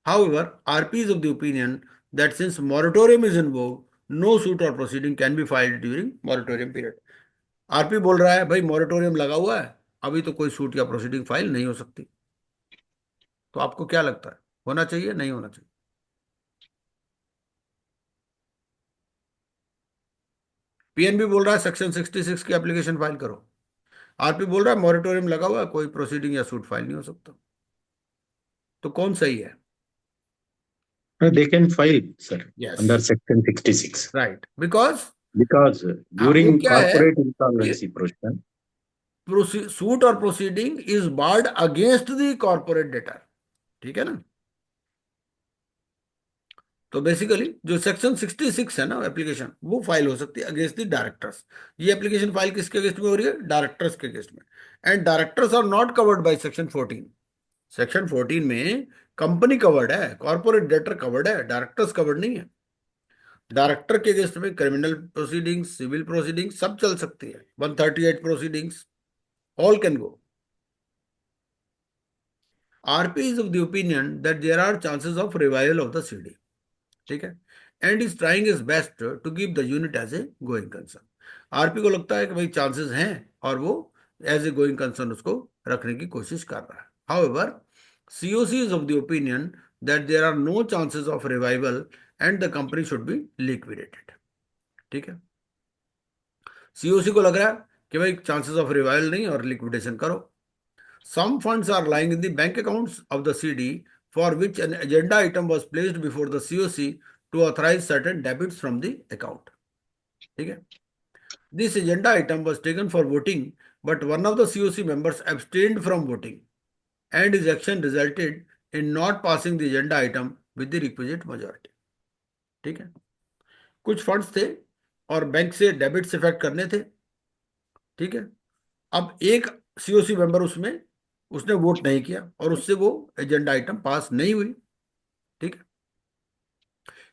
However, RP is of the opinion that since moratorium is involved, no suit or proceeding can be filed during moratorium period. RP बोल रहा है भाई मोरेटोरियम लगा हुआ है, अभी तो कोई सूट या प्रोसीडिंग फाइल नहीं हो सकती. तो आपको क्या लगता है, होना चाहिए नहीं होना चाहिए? PNB बोल रहा है सेक्शन 66 की एप्लीकेशन फाइल करो, RP बोल रहा है मोरेटोरियम लगा हुआ है, कोई प्रोसीडिंग या सूट फाइल नहीं हो सकता. तो कौन सही है?
They can file, sir,
Yes.
under section 66.
Right, because
during
वो क्या है?
corporate insolvency process,
सूट और proceeding is barred against the corporate debtor. ठीक है ना? तो बेसिकली जो सेक्शन 66 है ना एप्लीकेशन, वो फाइल हो सकती है अगेंस्ट द डायरेक्टर्स। ये एप्लीकेशन फाइल किसके अगेंस्ट में हो रही है? डायरेक्टर्स के अगेंस्ट में। And directors are not covered by section 14। Section 14 में कंपनी कवर्ड है, कॉर्पोरेट डेटर कवर्ड है, डायरेक्टर्स कवर्ड नहीं है। डायरेक्टर के अगेंस्ट में क्रिमिनल प्रोसीडिंग्स, सिविल प्रोसीडिंग्स सब चल सकती है। 138 proceedings, all can go. RP is of the opinion that there are chances of revival of the CD, ठीक है, and is trying is best to keep the unit as a going concern. RP को लगता है कि भाई chances हैं और वो एज ए गोइंग कंसर्न उसको रखने की कोशिश कर रहा है। However COC is of the opinion that there are no chances of revival and the company should be liquidated, ठीक है। COC को लग रहा है कि भाई चांसेस ऑफ रिवाइवल नहीं और लिक्विडेशन करो। Some funds are lying in the bank accounts of the CD for which an agenda item was placed before the COC to authorize certain debits from the account, ठीक है। This agenda item was taken for voting, but one of the COC members abstained from voting and his action resulted in not passing the agenda item with the requisite majority, ठीक है। कुछ funds थे और bank से debits effect करने थे, ठीक है। अब एक COC मेंबर उसमें उसने वोट नहीं किया और उससे वो एजेंडा आइटम पास नहीं हुई, ठीक है।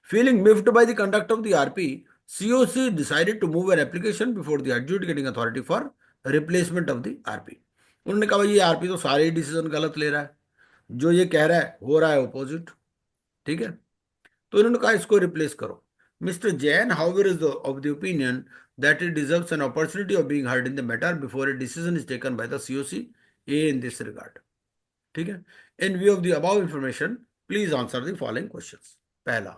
Feeling miffed by the conduct of the RP, COC decided to move an application before the adjudicating authority for replacement of the RP. उन्होंने कहा भाई ये आरपी तो सारे डिसीजन गलत ले रहा है, जो ये कह रहा है हो रहा है ऑपोजिट, ठीक है। तो इन्होंने कहा इसको रिप्लेस करो। Mister Jain however is of the opinion that it deserves an opportunity of being heard in the matter before a decision is taken by the COC in this regard, ठीक है। In view of the above information, please answer the following questions. पहला,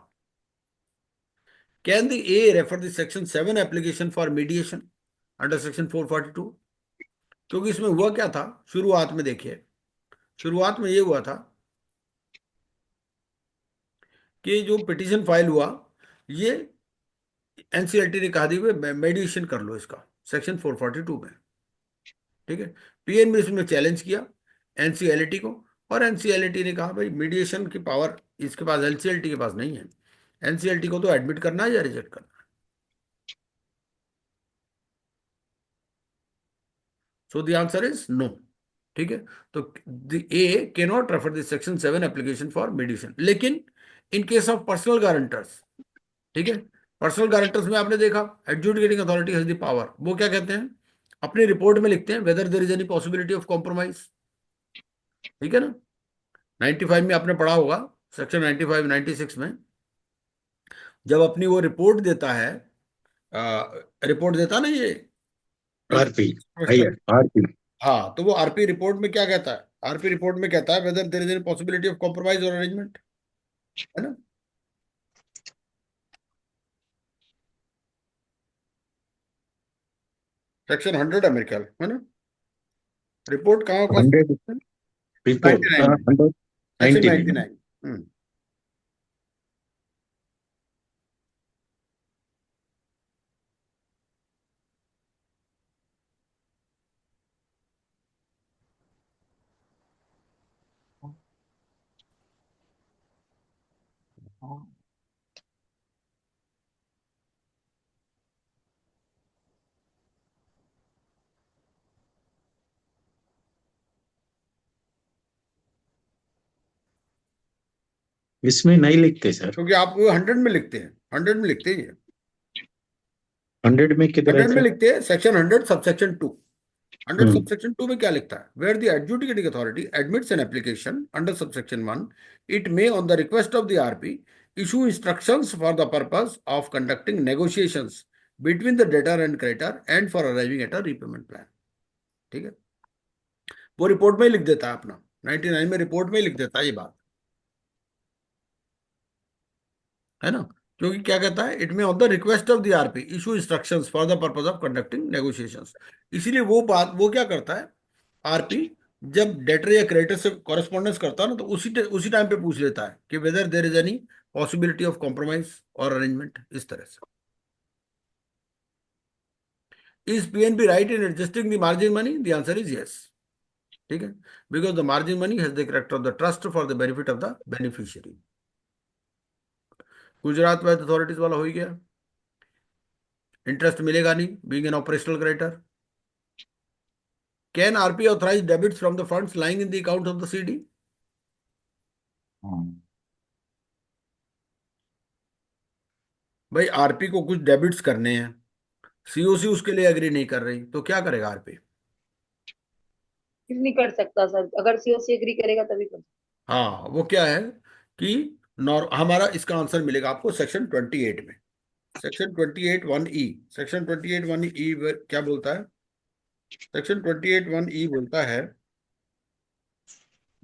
can the A refer the section 7 application for mediation under section 442? क्योंकि इसमें हुआ क्या था शुरुआत में, देखिए शुरुआत में ये हुआ था कि जो पिटीशन फाइल हुआ ये NCLT ने कहा दी मेडिएशन कर लो इसका सेक्शन 442 में, ठीक है। PNB इसमें चैलेंज किया NCLT को और NCLT ने कहा भाई मीडिएशन की पावर इसके पास NCLT के पास नहीं है, NCLT को तो एडमिट करना है या रिजेक्ट करना है। So the answer is no, ठीक है। तो the A cannot refer the section 7 application for mediation. लेकिन in case of personal guarantors, ठीक है, पर्सनल गारंटर्स में आपने देखा adjudicating authority has the power. वो क्या कहते हैं अपनी रिपोर्ट में लिखते हैं whether there is any possibility of compromise, ठीक है ना। 95 में आपने पढ़ा होगा, सेक्शन 95 96 में जब अपनी वो रिपोर्ट देता है, रिपोर्ट देता ना ये
आरपी, आरपी,
हाँ, तो वो आरपी रिपोर्ट में क्या कहता है? आरपी रिपोर्ट में कहता है whether there is any possibility of compromise or arrangement, है ना। सेक्शन 100 है मेरे ख्याल, है ना। रिपोर्ट कहाँ का?
100 रिपोर्ट
99 सेक्शन 99।
इसमें नहीं लिखते सर,
क्योंकि आप वो 100 में लिखते हैं, 100 में लिखते हैं,
100 में किधर है
100 में
सर?
लिखते हैं सेक्शन 100 सबसेक्शन 2। 100
हम्म।
सबसेक्शन 2 में क्या लिखता है? Where the adjudicating authority admits an application under subsection 1, it may on the request of the RP issue instructions for the purpose of conducting negotiations between the debtor and creditor and for arriving at a repayment plan, ठीक है। वो report में ही लिख देता है अपना, 99 में report में ही लिख देता है ये बात, है ना। क्योंकि क्या कहता है इट में on the request of the RP issue instructions for the purpose of conducting negotiations. इसीलिए वो बात वो क्या करता है आरपी, जब डेटर या क्रेडिटर से कॉरेस्पॉन्डेंस करता है ना, तो उसी टाइम पे पूछ लेता है कि whether there is any possibility of compromise or arrangement, इस तरह से। Is PNB right in adjusting the margin money? The answer is yes, ठीक है, because the margin money has the character of the trust for the benefit of the beneficiary. Gujarat wealth authorities वाला हो ही गया, interest मिलेगा नहीं, being an operational creditor. Can RP authorise debits from the funds lying in the account of the CD? भाई RP को कुछ debits करने हैं, सीओसी उसके लिए एग्री नहीं कर रही, तो क्या करेगा आरपी?
नहीं कर सकता सर, अगर सीओसी एग्री करेगा तभी कर सकता।
हाँ, वो क्या है कि हमारा इसका आंसर मिलेगा आपको सेक्शन 28 में। सेक्शन 28(1)(e), सेक्शन 28(1)(e) क्या बोलता है? सेक्शन 28(1)(e) बोलता है,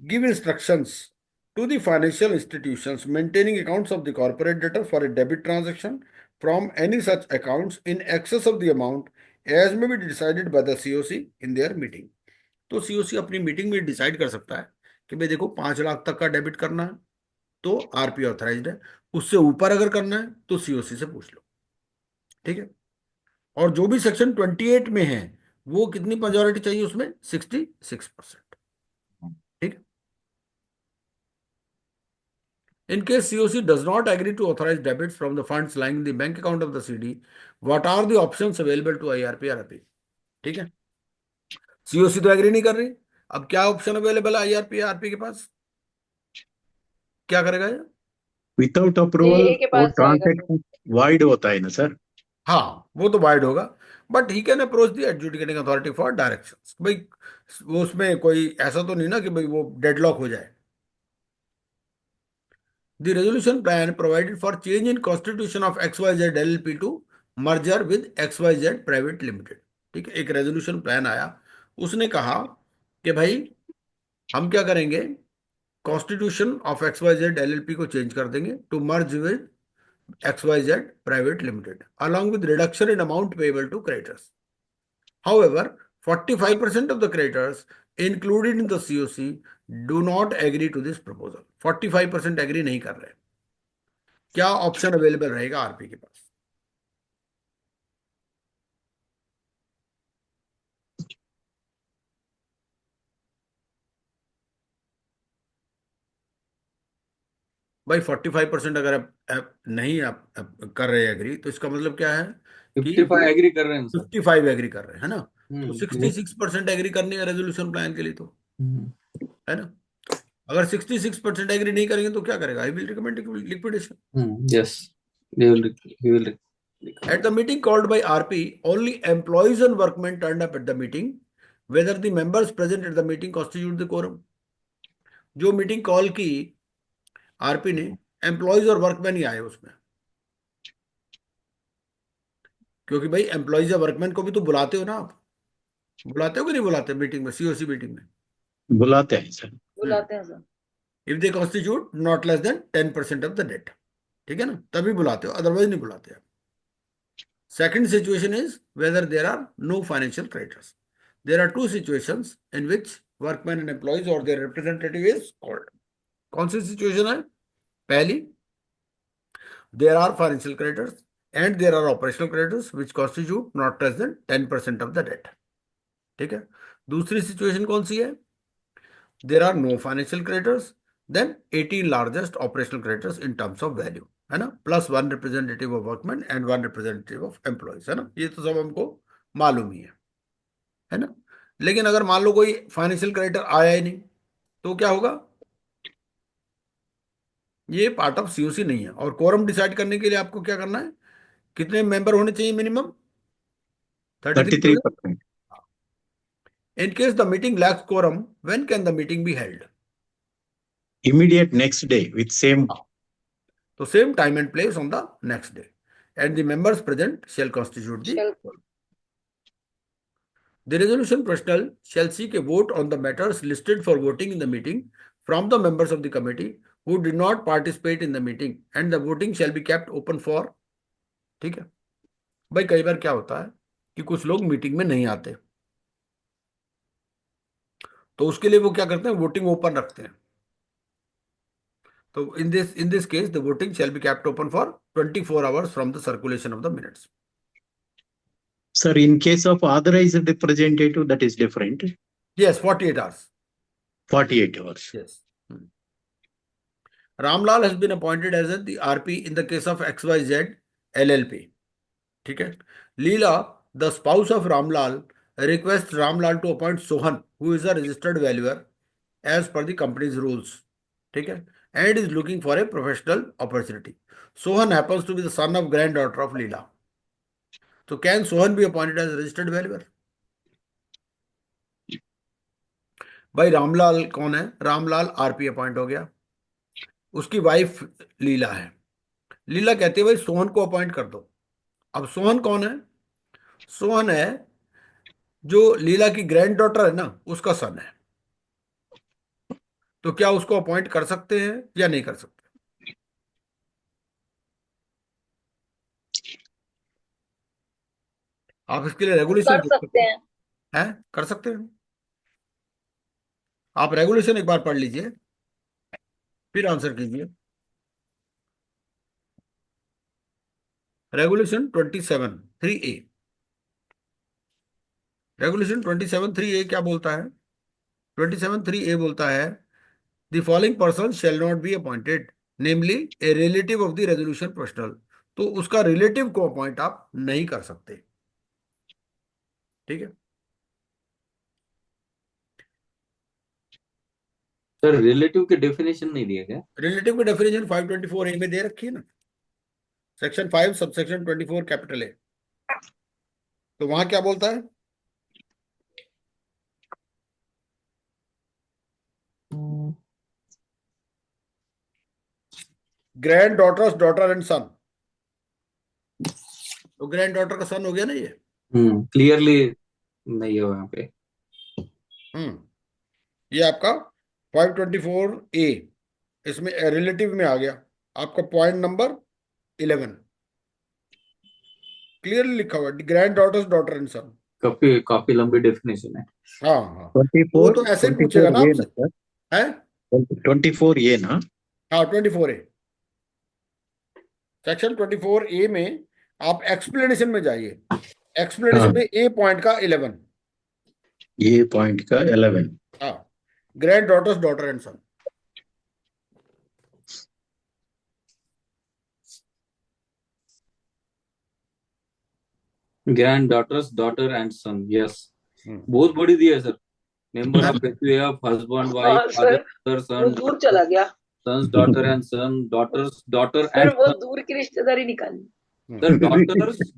give instructions to the financial institutions maintaining accounts of the corporate debtor for a debit transaction from any such accounts in excess of the amount as may be decided by the COC in their meeting। तो COC अपनी meeting में decide कर सकता है कि भाई देखो 5 लाख तक का डेबिट करना है तो आरपी ऑथराइज्ड है, उससे ऊपर अगर करना है तो COC से पूछ लो, ठीक है। और जो भी सेक्शन 28 में है वो कितनी मेजॉरिटी चाहिए उसमें? 66%, ठीक है। In case COC does not agree to authorize debits from the funds lying in the bank account of the CD, what are the options available to IRP RP? ठीक है, COC तो एग्री नहीं कर रही, अब क्या ऑप्शन अवेलेबल है IRP RP के पास? क्या करेगा ये?
विदाउट अप्रूवल
AA के
वो
पास जाएगा सर।
ट्रांजैक्शन वाइड होता है ना सर।
हाँ, वो तो वाइड होगा, but he can approach the adjudicating authority for directions. भाई वो उसमें कोई ऐसा तो नहीं ना कि भाई वो डेडलॉक हो जाए। The resolution plan provided for change in constitution of XYZ LLP to merger with XYZ Private Limited। ठीक है, एक रेजोल्यूशन प्लान आया, उसने कहा कि भाई हम क्या करेंगे, कॉन्स्टिट्यूशन ऑफ XYZ LLP को चेंज कर देंगे to merge with XYZ Private Limited along with reduction in amount payable to creditors। However, 45% of the creditors included in the COC do not agree to this proposal। 45% agree नहीं कर रहे। क्या option available रहेगा RP के पास? भाई 45% अगर आप नहीं आप कर रहे एग्री तो इसका मतलब क्या है कि
55 एग्री कर रहे हैं सर।
55 एग्री कर रहे हैं, है ना? तो
हम्म
66% एग्री करने का रेजोल्यूशन प्लान के लिए तो, है ना? अगर 66% एग्री नहीं करेंगे तो क्या करेगा? I will recommend liquidation.
Yes, he will
At the meeting called by RP, only employees and workmen turned up at the meeting. Whether the members present at the meeting constitute the quorum। जो meeting call की RP ने, employees और workman ही आए उसमें, क्योंकि भाई employees या workman को भी तो बुलाते हो ना आप, बुलाते हो कि नहीं बुलाते मीटिंग में, सीओसी मीटिंग में?
बुलाते हैं सर।
बुलाते हैं sir.
If they constitute not less than 10% of the debt, ठीक है ना, तभी बुलाते हो, अदरवाइज नहीं बुलाते आप। Second situation is whether there are no financial creditors. There are 2 situations in which workman and employees और देयर रिप्रेजेंटेटिव इज कॉल्ड। कौन सी सिचुएशन है? पहली, there are financial creditors and there are operational creditors which constitute not less than 10% of the debt। ठीक है। दूसरी situation कौन सी है? there are no financial creditors, then 18 largest operational creditors in terms of value, है ना, plus 1 representative of workman and 1 representative of employees, है ना, ये तो सब हमको मालूम ही है ना। लेकिन अगर मान लो कोई फाइनेंशियल क्रेडिटर आया ही नहीं तो क्या होगा? ये पार्ट ऑफ सीओसी नहीं है। और कोरम डिसाइड करने के लिए आपको क्या करना है? कितने मेंबर होने चाहिए minimum?
33%।
In case the meeting lacks quorum, when can the meeting be held?
Immediate next day with same.
So same time and place on the next day, and the members present shall constitute the quorum। The resolution personal shall seek a vote on the matters listed for voting in the meeting from the members of the committee who did not participate in the meeting, and the voting shall be kept open for। ठीक है भाई, कई बार क्या होता है कि कुछ लोग मीटिंग में नहीं आते, तो उसके लिए वो क्या करते हैं, वोटिंग ओपन रखते हैं। तो in this case the voting shall be kept open for 24 hours from the circulation of the minutes।
Sir, in case of authorized representative, that is different.
Yes, 48 hours।
48 hours.
Yes। Ramlal has been appointed as the RP in the case of XYZ LLP. ठीक है. Leela, the spouse of Ramlal, requests Ramlal to appoint Sohan, who is a registered valuer as per the company's rules. ठीक है. And is looking for a professional opportunity. Sohan happens to be the son of granddaughter of Leela. So can Sohan be appointed as registered valuer? भाई रामलाल कौन है? Ramlal RP appoint हो गया, उसकी wife लीला है. लीला कहती है भाई सोहन को अपॉइंट कर दो. अब सोहन कौन है? सोहन है जो लीला की ग्रैंड डॉटर है ना, उसका सन है. तो क्या उसको अपॉइंट कर सकते हैं या नहीं कर सकते? आप इसके लिए रेगुलेशन
कर सकते हैं.
कर सकते हैं. आप रेगुलेशन एक बार पढ़ लीजिए, फिर आंसर कीजिए. Regulation 27(3)(a). रेगुलेशन 27(3)(a) क्या बोलता है? 27(3)(a) बोलता है the following person shall not be appointed, namely a relative of the resolution personal. तो उसका रिलेटिव को अपॉइंट आप नहीं कर सकते. ठीक है.
सर रिलेटिव के डेफिनेशन नहीं दिया क्या?
रिलेटिव की डेफिनेशन 524A में दे रखी है ना, सेक्शन 5 सबसेक्शन 24 कैपिटल ए. तो वहां क्या बोलता है? ग्रैंड डॉटर्स डॉटर एंड सन. तो ग्रैंड डॉटर का सन हो गया ना ये.
क्लियरली नहीं हो यहाँ पे.
ये आपका 524A इसमें रिलेटिव में आ गया. आपका पॉइंट नंबर 11 क्लियरली लिखा हुआ, ग्रैंड डॉटर्स डॉटर एंड सन.
काफी लंबी डेफिनेशन है.
हाँ हाँ, वो तो ऐसे ही पूछेगा ना आपसे. है
24A ना?
हाँ 24A. सेक्शन 24A में आप एक्सप्लेनेशन में जाइए. एक्सप्लेनेशन में ए पॉइंट का 11.
ये पॉइंट का 11.
हाँ, granddaughters daughter and son.
Granddaughters daughter and son. Yes, बहुत बड़ी दिया है sir. Member of F husband wife father son,
दूर चला गया.
Sons daughter and son, daughters daughter
sir
and
वो दूर की रिश्तेदारी निकाली.
सर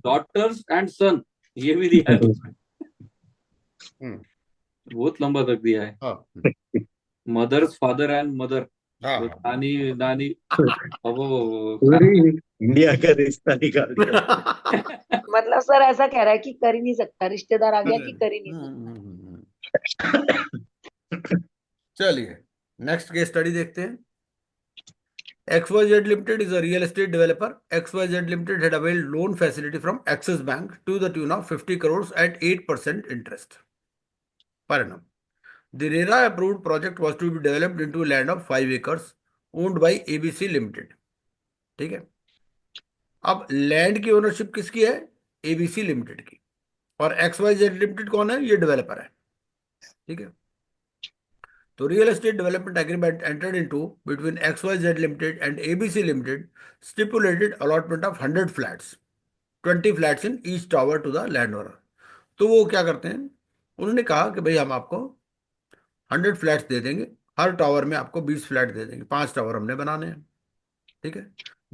डॉटर्स एंड सन ये भी दिया है उसमें. बहुत लंबा तक दिया है. मदर्स फादर एंड मदर, नानी नानी.
पूरी इंडिया का रिश्ता निकाल दिया.
मतलब सर ऐसा कह रहा है कि कर ही नहीं सकता, रिश्तेदार आ गया कि कर ही नहीं सकता.
चलिए नेक्स्ट केस स्टडी देखते हैं. XYZ Limited is a real estate developer. XYZ Limited had availed loan facility from Axis Bank to the tune of 50 crores at 8% interest per annum. The RERA approved project was to be developed into land of 5 acres owned by ABC Limited. ठीक है. अब land की ownership किसकी है? ABC limited की. और XYZ limited कौन है? ये डेवलपर है. ठीक है. तो real estate development agreement entered into between XYZ limited and ABC limited stipulated allotment of 100 flats, 20 flats in each tower to the land owner. तो वो क्या करते हैं? उन्होंने कहा कि भाई हम आपको 100 फ्लैट्स दे देंगे, हर टावर में आपको 20 फ्लैट दे देंगे. 5 टावर हमने बनाने हैं. ठीक है.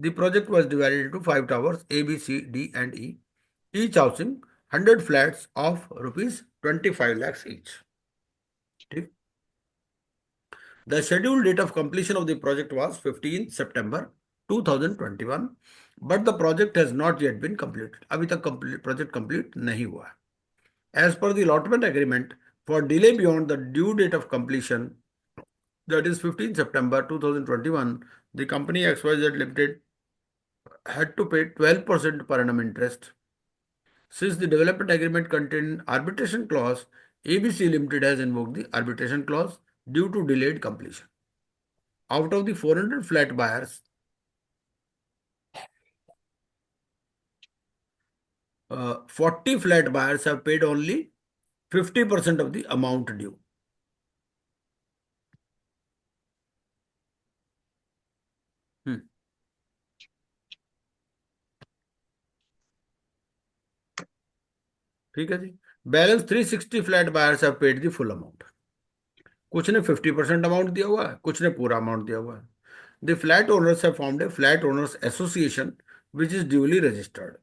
The project was divided into 5 towers A, B, C, D and E, each housing 100 flats of ₹25 lakhs each. ठीक. The scheduled date of completion of the project was 15 September 2021, but the project has not yet been completed. अभी तक project complete नहीं हुआ है. As per the allotment agreement, for delay beyond the due date of completion, that is 15 September 2021, the company XYZ Limited had to pay 12% per annum interest. Since the development agreement contained arbitration clause, ABC Limited has invoked the arbitration clause due to delayed completion. Out of the 400 flat buyers, 40 flat buyers have paid only 50% of the amount due. ठीक है जी। Balance 360 flat buyers have paid the full amount. कुछ ने 50% amount दिया हुआ है, कुछ ने पूरा अमाउंट दिया हुआ है। The flat owners have formed A flat owners association which is duly registered.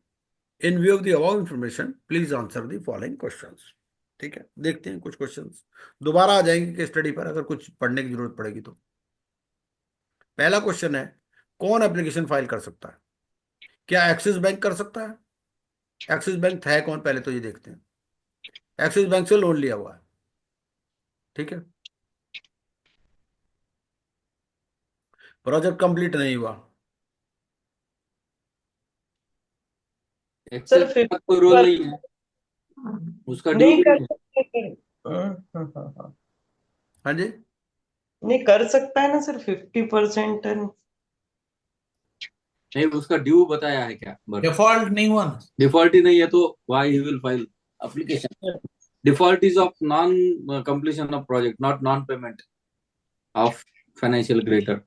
In view of the above information please answer the following questions. ठीक है, देखते हैं कुछ क्वेश्चंस दोबारा आ जाएंगे केस स्टडी पर अगर कुछ पढ़ने की जरूरत पड़ेगी तो। पहला क्वेश्चन है, कौन एप्लीकेशन फाइल कर सकता है? क्या एक्सिस बैंक कर सकता है? एक्सिस बैंक है कौन, पहले तो ये देखते हैं। एक्सिस बैंक से लोन लिया हुआ है, ठीक है। प्रोजेक्ट कंप्लीट नहीं हुआ,
सर
एक्सेस का कोई रोल नहीं है, उसका
नहीं
ड्यूटी
कर
है।
सकते।
हाँ जी।
नहीं कर सकता है ना सर 50%।
नहीं, उसका ड्यू बताया है क्या? बट
डिफॉल्ट नहीं हुआ ना।
डिफॉल्ट ही नहीं है तो why he will file application? Default is of non completion of project, not non payment of financial creditor.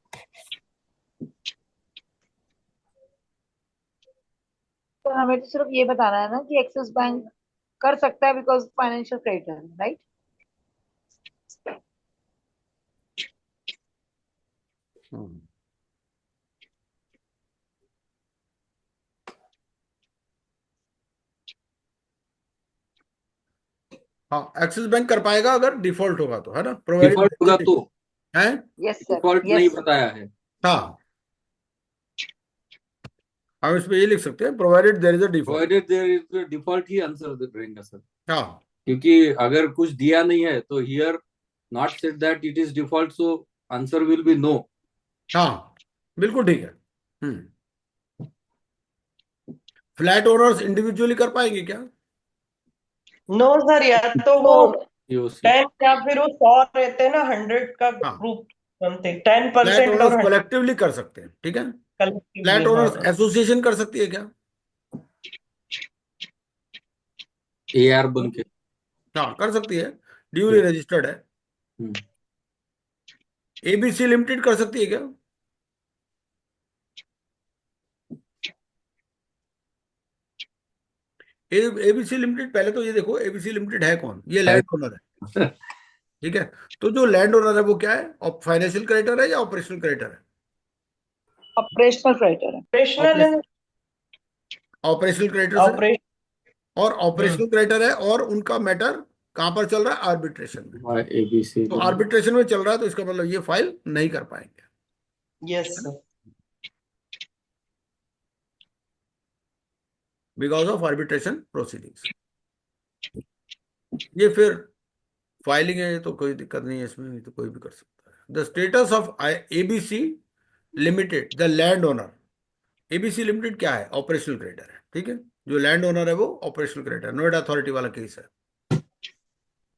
तो हमें तो सिर्फ ये बताना है ना कि एक्सिस बैंक कर सकता है बिकॉज फाइनेंशियल क्रेडिटर, राइट?
हाँ, एक्सिस बैंक कर पाएगा अगर डिफॉल्ट होगा तो, है ना, प्रोवाइडेड
डिफॉल्ट होगा तो,
है।
यस सर,
डिफॉल्ट
यस
नहीं
सर।
बताया है।
हाँ, हम इसमें ये लिख सकते हैं, provided there is a default.
Provided there is default ही आंसर देंगे सर,
हाँ,
क्योंकि अगर कुछ दिया नहीं है तो here not said that it is default, so answer will be no.
हाँ, बिल्कुल ठीक है। फ्लैट ओनर्स इंडिविजुअली कर पाएंगे क्या?
नो सर, या तो वो
यूसी
10 या फिर वो 100 रहते हैं ना, 100 का
हाँ,
ग्रुप समथिंग,
फ्लैट
10%
ओनर्स
और
कलेक्टिवली कर सकते हैं, ठीक है।
100
फ्लैट ओनर्स
collectively, हाँ।
एसोसिएशन कर सकती है क्या?
एआर बन के।
हाँ, कर सकती है, ड्यूली रजिस्टर्ड है। एबीसी लिमिटेड कर सकती है क्या? एबीसी लिमिटेड, पहले तो ये देखो एबीसी लिमिटेड है कौन, ये लैंड ओनर है, ठीक है। तो जो लैंड ओनर है वो क्या है, फाइनेंशियल क्रेडिटर है या ऑपरेशनल क्रेडिटर है?
ऑपरेशनल क्रेडिटर है।
ऑपरेशनल है,
ऑपरेशनल क्रेडिटर है,
ऑपरेशन।
और ऑपरेशनल क्रेडिटर है, और उनका मैटर कहां पर चल रहा है, आर्बिट्रेशन में।
एबीसी
तो आर्बिट्रेशन में चल रहा है तो इसका मतलब ये फाइल नहीं कर पाएंगे
yes sir.
Because of arbitration proceedings. ये फिर फाइलिंग है तो कोई दिक्कत नहीं है इसमें, तो कोई भी कर सकता है। The status of ABC limited, the land owner. ABC limited क्या है, ऑपरेशनल क्रेडिटर है, ठीक है। जो लैंड ओनर है वो ऑपरेशनल क्रेडिटर, नोएडा अथॉरिटी वाला केस है।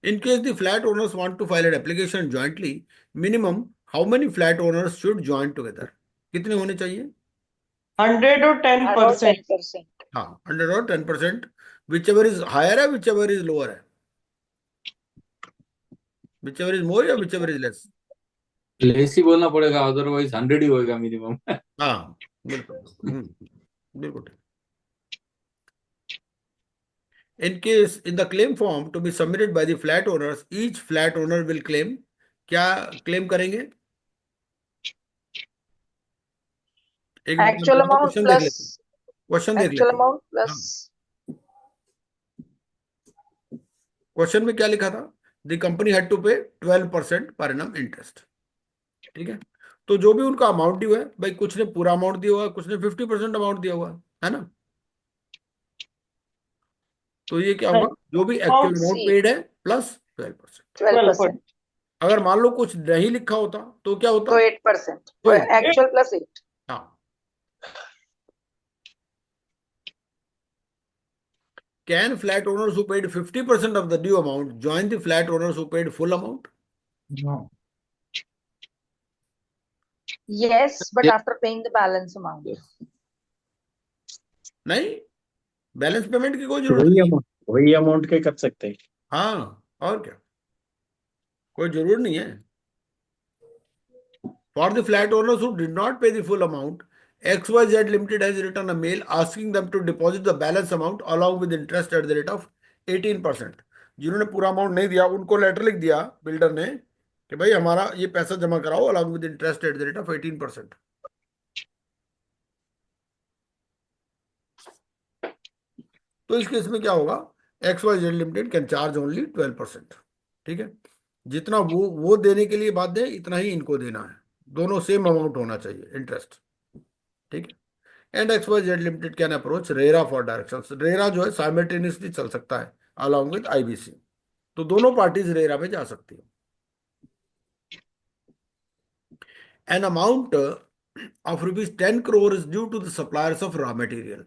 In case the flat owners want to file an application jointly, minimum how many flat owners should join together? कितने होने चाहिए?
100 और 10%।
10%।
हाँ, 100 और 10%, whichever is higher है, whichever is lower है, whichever is more या whichever is less।
लेस ही बोलना पड़ेगा, अदरवाइज 100 ही होएगा मिनिमम।
हाँ, बिल्कुल, बिल्कुल। In case in the claim form to be submitted by the flat owners, each flat owner will claim, क्या claim करेंगे? एक
एक्चुअल अमाउंट
क्वेश्चन देख
प्लस
लेते हैं, क्वेश्चन देख
एक्चुअल
लेते हैं।
अमाउंट प्लस
क्वेश्चन में क्या लिखा था, द कंपनी हैड टू पे 12% पर एनम इंटरेस्ट, ठीक है। तो जो भी उनका अमाउंट ड्यू है, भाई कुछ ने पूरा अमाउंट दिया हुआ है, कुछ ने 50% अमाउंट दिया हुआ है ना। तो ये क्या होगा, जो भी एक्चुअल अमाउंट पेड है प्लस 12%।
12%।
अगर मान लो कुछ नहीं लिखा होता तो क्या होता,
तो 8%,
तो
एक्चुअल प्लस 8।
हाँ। Can flat owners who paid 50% of the due amount join the flat owners who paid full amount?
No.
Yes, but after paying the balance amount.
नहीं, बैलेंस पेमेंट की कोई जरूरत नहीं।
वही अमाउंट के कर सकते हैं।
हाँ, और क्या, कोई जरूरत नहीं है। For the flat owners who did not pay the full amount, XYZ Limited has written a mail asking them to deposit the balance amount along with interest at the rate of 18%। जिन्होंने पूरा amount नहीं दिया उनको letter लिख दिया builder ने कि भाई हमारा ये पैसा जमा कराओ along with interest at the rate of 18%। तो इस केस में क्या होगा, XYZ limited can charge only 12%। ठीक है, जितना वो देने के लिए बाध्य है इतना ही इनको देना है, दोनों सेम अमाउंट होना चाहिए इंटरेस्ट। ठीक है, and XYZ limited can approach RERA for directions. RERA जो है साइमल्टेनियसली चल सकता है अलॉन्ग विद IBC, तो दोनों पार्टीज रेरा पे जा सकती है। An amount of ₹10 crore is due to the suppliers of raw material।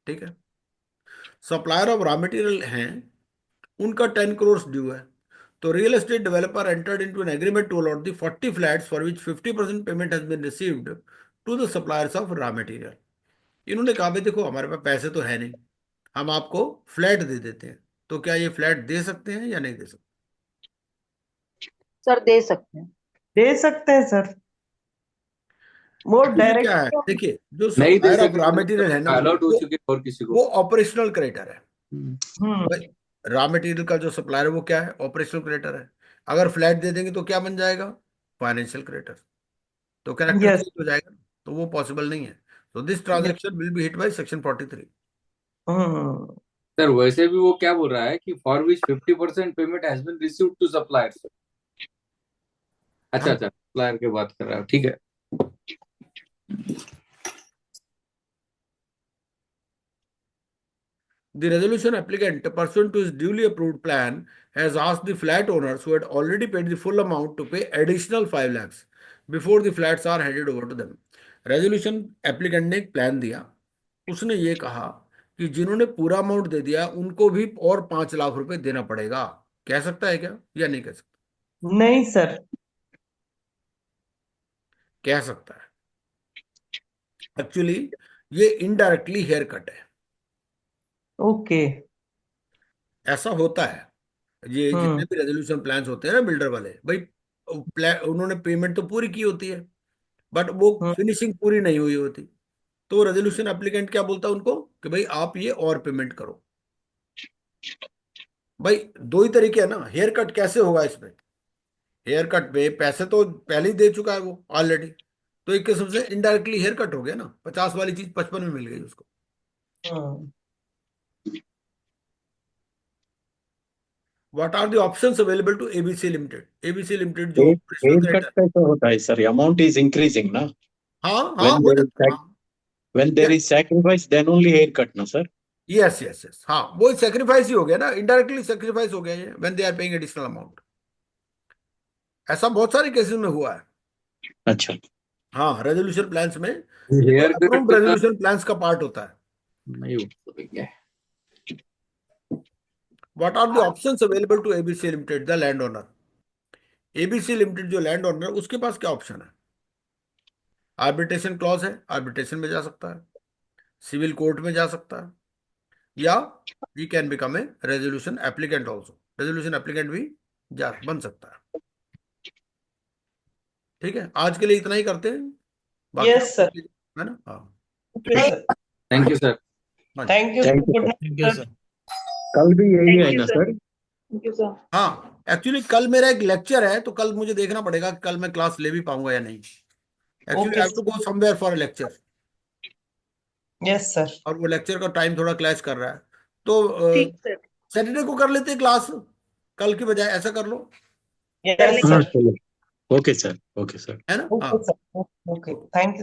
ठीक है, सप्लायर ऑफ रॉ मटेरियल हैं, उनका 10 करोड़ ड्यू है। तो real estate developer entered into an agreement to allot the 40 flats for which 50% payment has been received to the suppliers of raw material. इन्होंने कहा भाई देखो हमारे पास पैसे तो है नहीं, हम आपको फ्लैट दे देते हैं, तो क्या ये फ्लैट दे सकते हैं या नहीं दे सकते?
सर दे सकते हैं।
दे सकते हैं सर, वो
Actually क्या है,
डायरेक्ट
देखिए जो
नहीं दे
सप्लायर ऑफ
सके
रॉ मटेरियल है ना
अलॉट हो चुके और किसी को।
वो ऑपरेशनल क्रेडिटर है।
हम्म
भाई रॉ मटेरियल का जो सप्लायर है वो क्या है, ऑपरेशनल क्रेडिटर है। अगर फ्लैट दे देंगे तो क्या बन जाएगा, फाइनेंशियल क्रेडिटर। तो कैरेक्टर
यस
चेंज हो जाएगा, तो वो पॉसिबल नहीं है। तो this transaction will be hit by section 43।
Hmm
sir वैसे भी वो क्या बोल रहा है कि for which 50% payment has been received to suppliers. अच्छा अच्छा, सप्लायर की बात कर रहा है, ठीक है।
The resolution applicant, pursuant to his duly approved plan, has asked the flat owners who had already paid the full amount to pay additional 5 lakhs before the flats are handed over to them. Resolution applicant ने एक plan दिया, उसने ये कहा कि जिन्होंने पूरा amount दे दिया उनको भी और 5 लाख रुपए देना पड़ेगा। कह सकता है क्या या नहीं कह सकता?
नहीं सर,
कह सकता है। एक्चुअली ये इनडायरेक्टली हेयर कट है,
ओके।
ऐसा होता है। ये जितने
हम्म
भी रेजोल्यूशन प्लान्स होते हैं ना बिल्डर वाले, भाई उन्होंने पेमेंट तो पूरी की होती है बट वो
हम्म
फिनिशिंग पूरी नहीं हुई होती, तो रेजोल्यूशन एप्लीकेंट क्या बोलता है उनको कि भाई आप ये और पेमेंट करो। भाई दो ही तरीके है ना, हेयर कट कैसे होगा इसमें, हेयर कट पे पैसे तो पहले ही दे चुका है वो ऑलरेडी, तो एक किस्म से इनडायरेक्टली हेयर कट हो गया ना, 50 वाली चीज 55 में मिल गई उसको।
Hmm
what are the options available to ABC limited? ABC limited जो
हेयर कट कैसे होता है सर, अमाउंट इज इंक्रीजिंग ना,
हाँ हाँ हो जाता है।
when there is sacrifice then only hair cut ना सर।
यस यस यस, हाँ वो सेक्रीफाइस ही हो गया ना, इनडायरेक्टली सेक्रीफाइस हो गया ये, when they are paying additional amount. ऐसा बहुत सारे केसेस में हुआ है।
अच्छा,
हाँ रेजोल्यूशन प्लान्स में
hair
approved
cut
resolution plans का पार्ट होता है।
नहीं हो सकता।
What are the options available to ABC limited the land owner? ABC limited जो लैंड ओनर उसके पास क्या ऑप्शन है? आर्बिट्रेशन क्लॉज है, आर्बिट्रेशन में जा सकता है, सिविल कोर्ट में जा सकता है, या we can become a resolution applicant also. Resolution applicant भी बन सकता है। ठीक है, आज के लिए इतना ही करते हैं, बाकी
यस सर,
है ना। हाँ
okay sir,
thank you sir.
Thank you,
Thank you,
good
sir.
Night
Thank you,
sir.
sir.
कल भी यही
Thank
है
you,
ना
sir.
Sir?
Thank you sir.
हाँ, एक्चुअली कल मेरा एक लेक्चर है, तो कल मुझे देखना पड़ेगा कि कल मैं क्लास ले भी पाऊंगा या नहीं। Actually I have to go somewhere for a lecture,
yes sir,
और वो लेक्चर का टाइम थोड़ा क्लैश कर रहा है, तो
ठीक सर,
सैटरडे को कर लेते हैं क्लास, कल की बजाय, ऐसा कर लो,
यस
हाँ
सर,
चलो, ओके सर, ओके सर।
है ना। हाँ
okay sir, okay, thank you.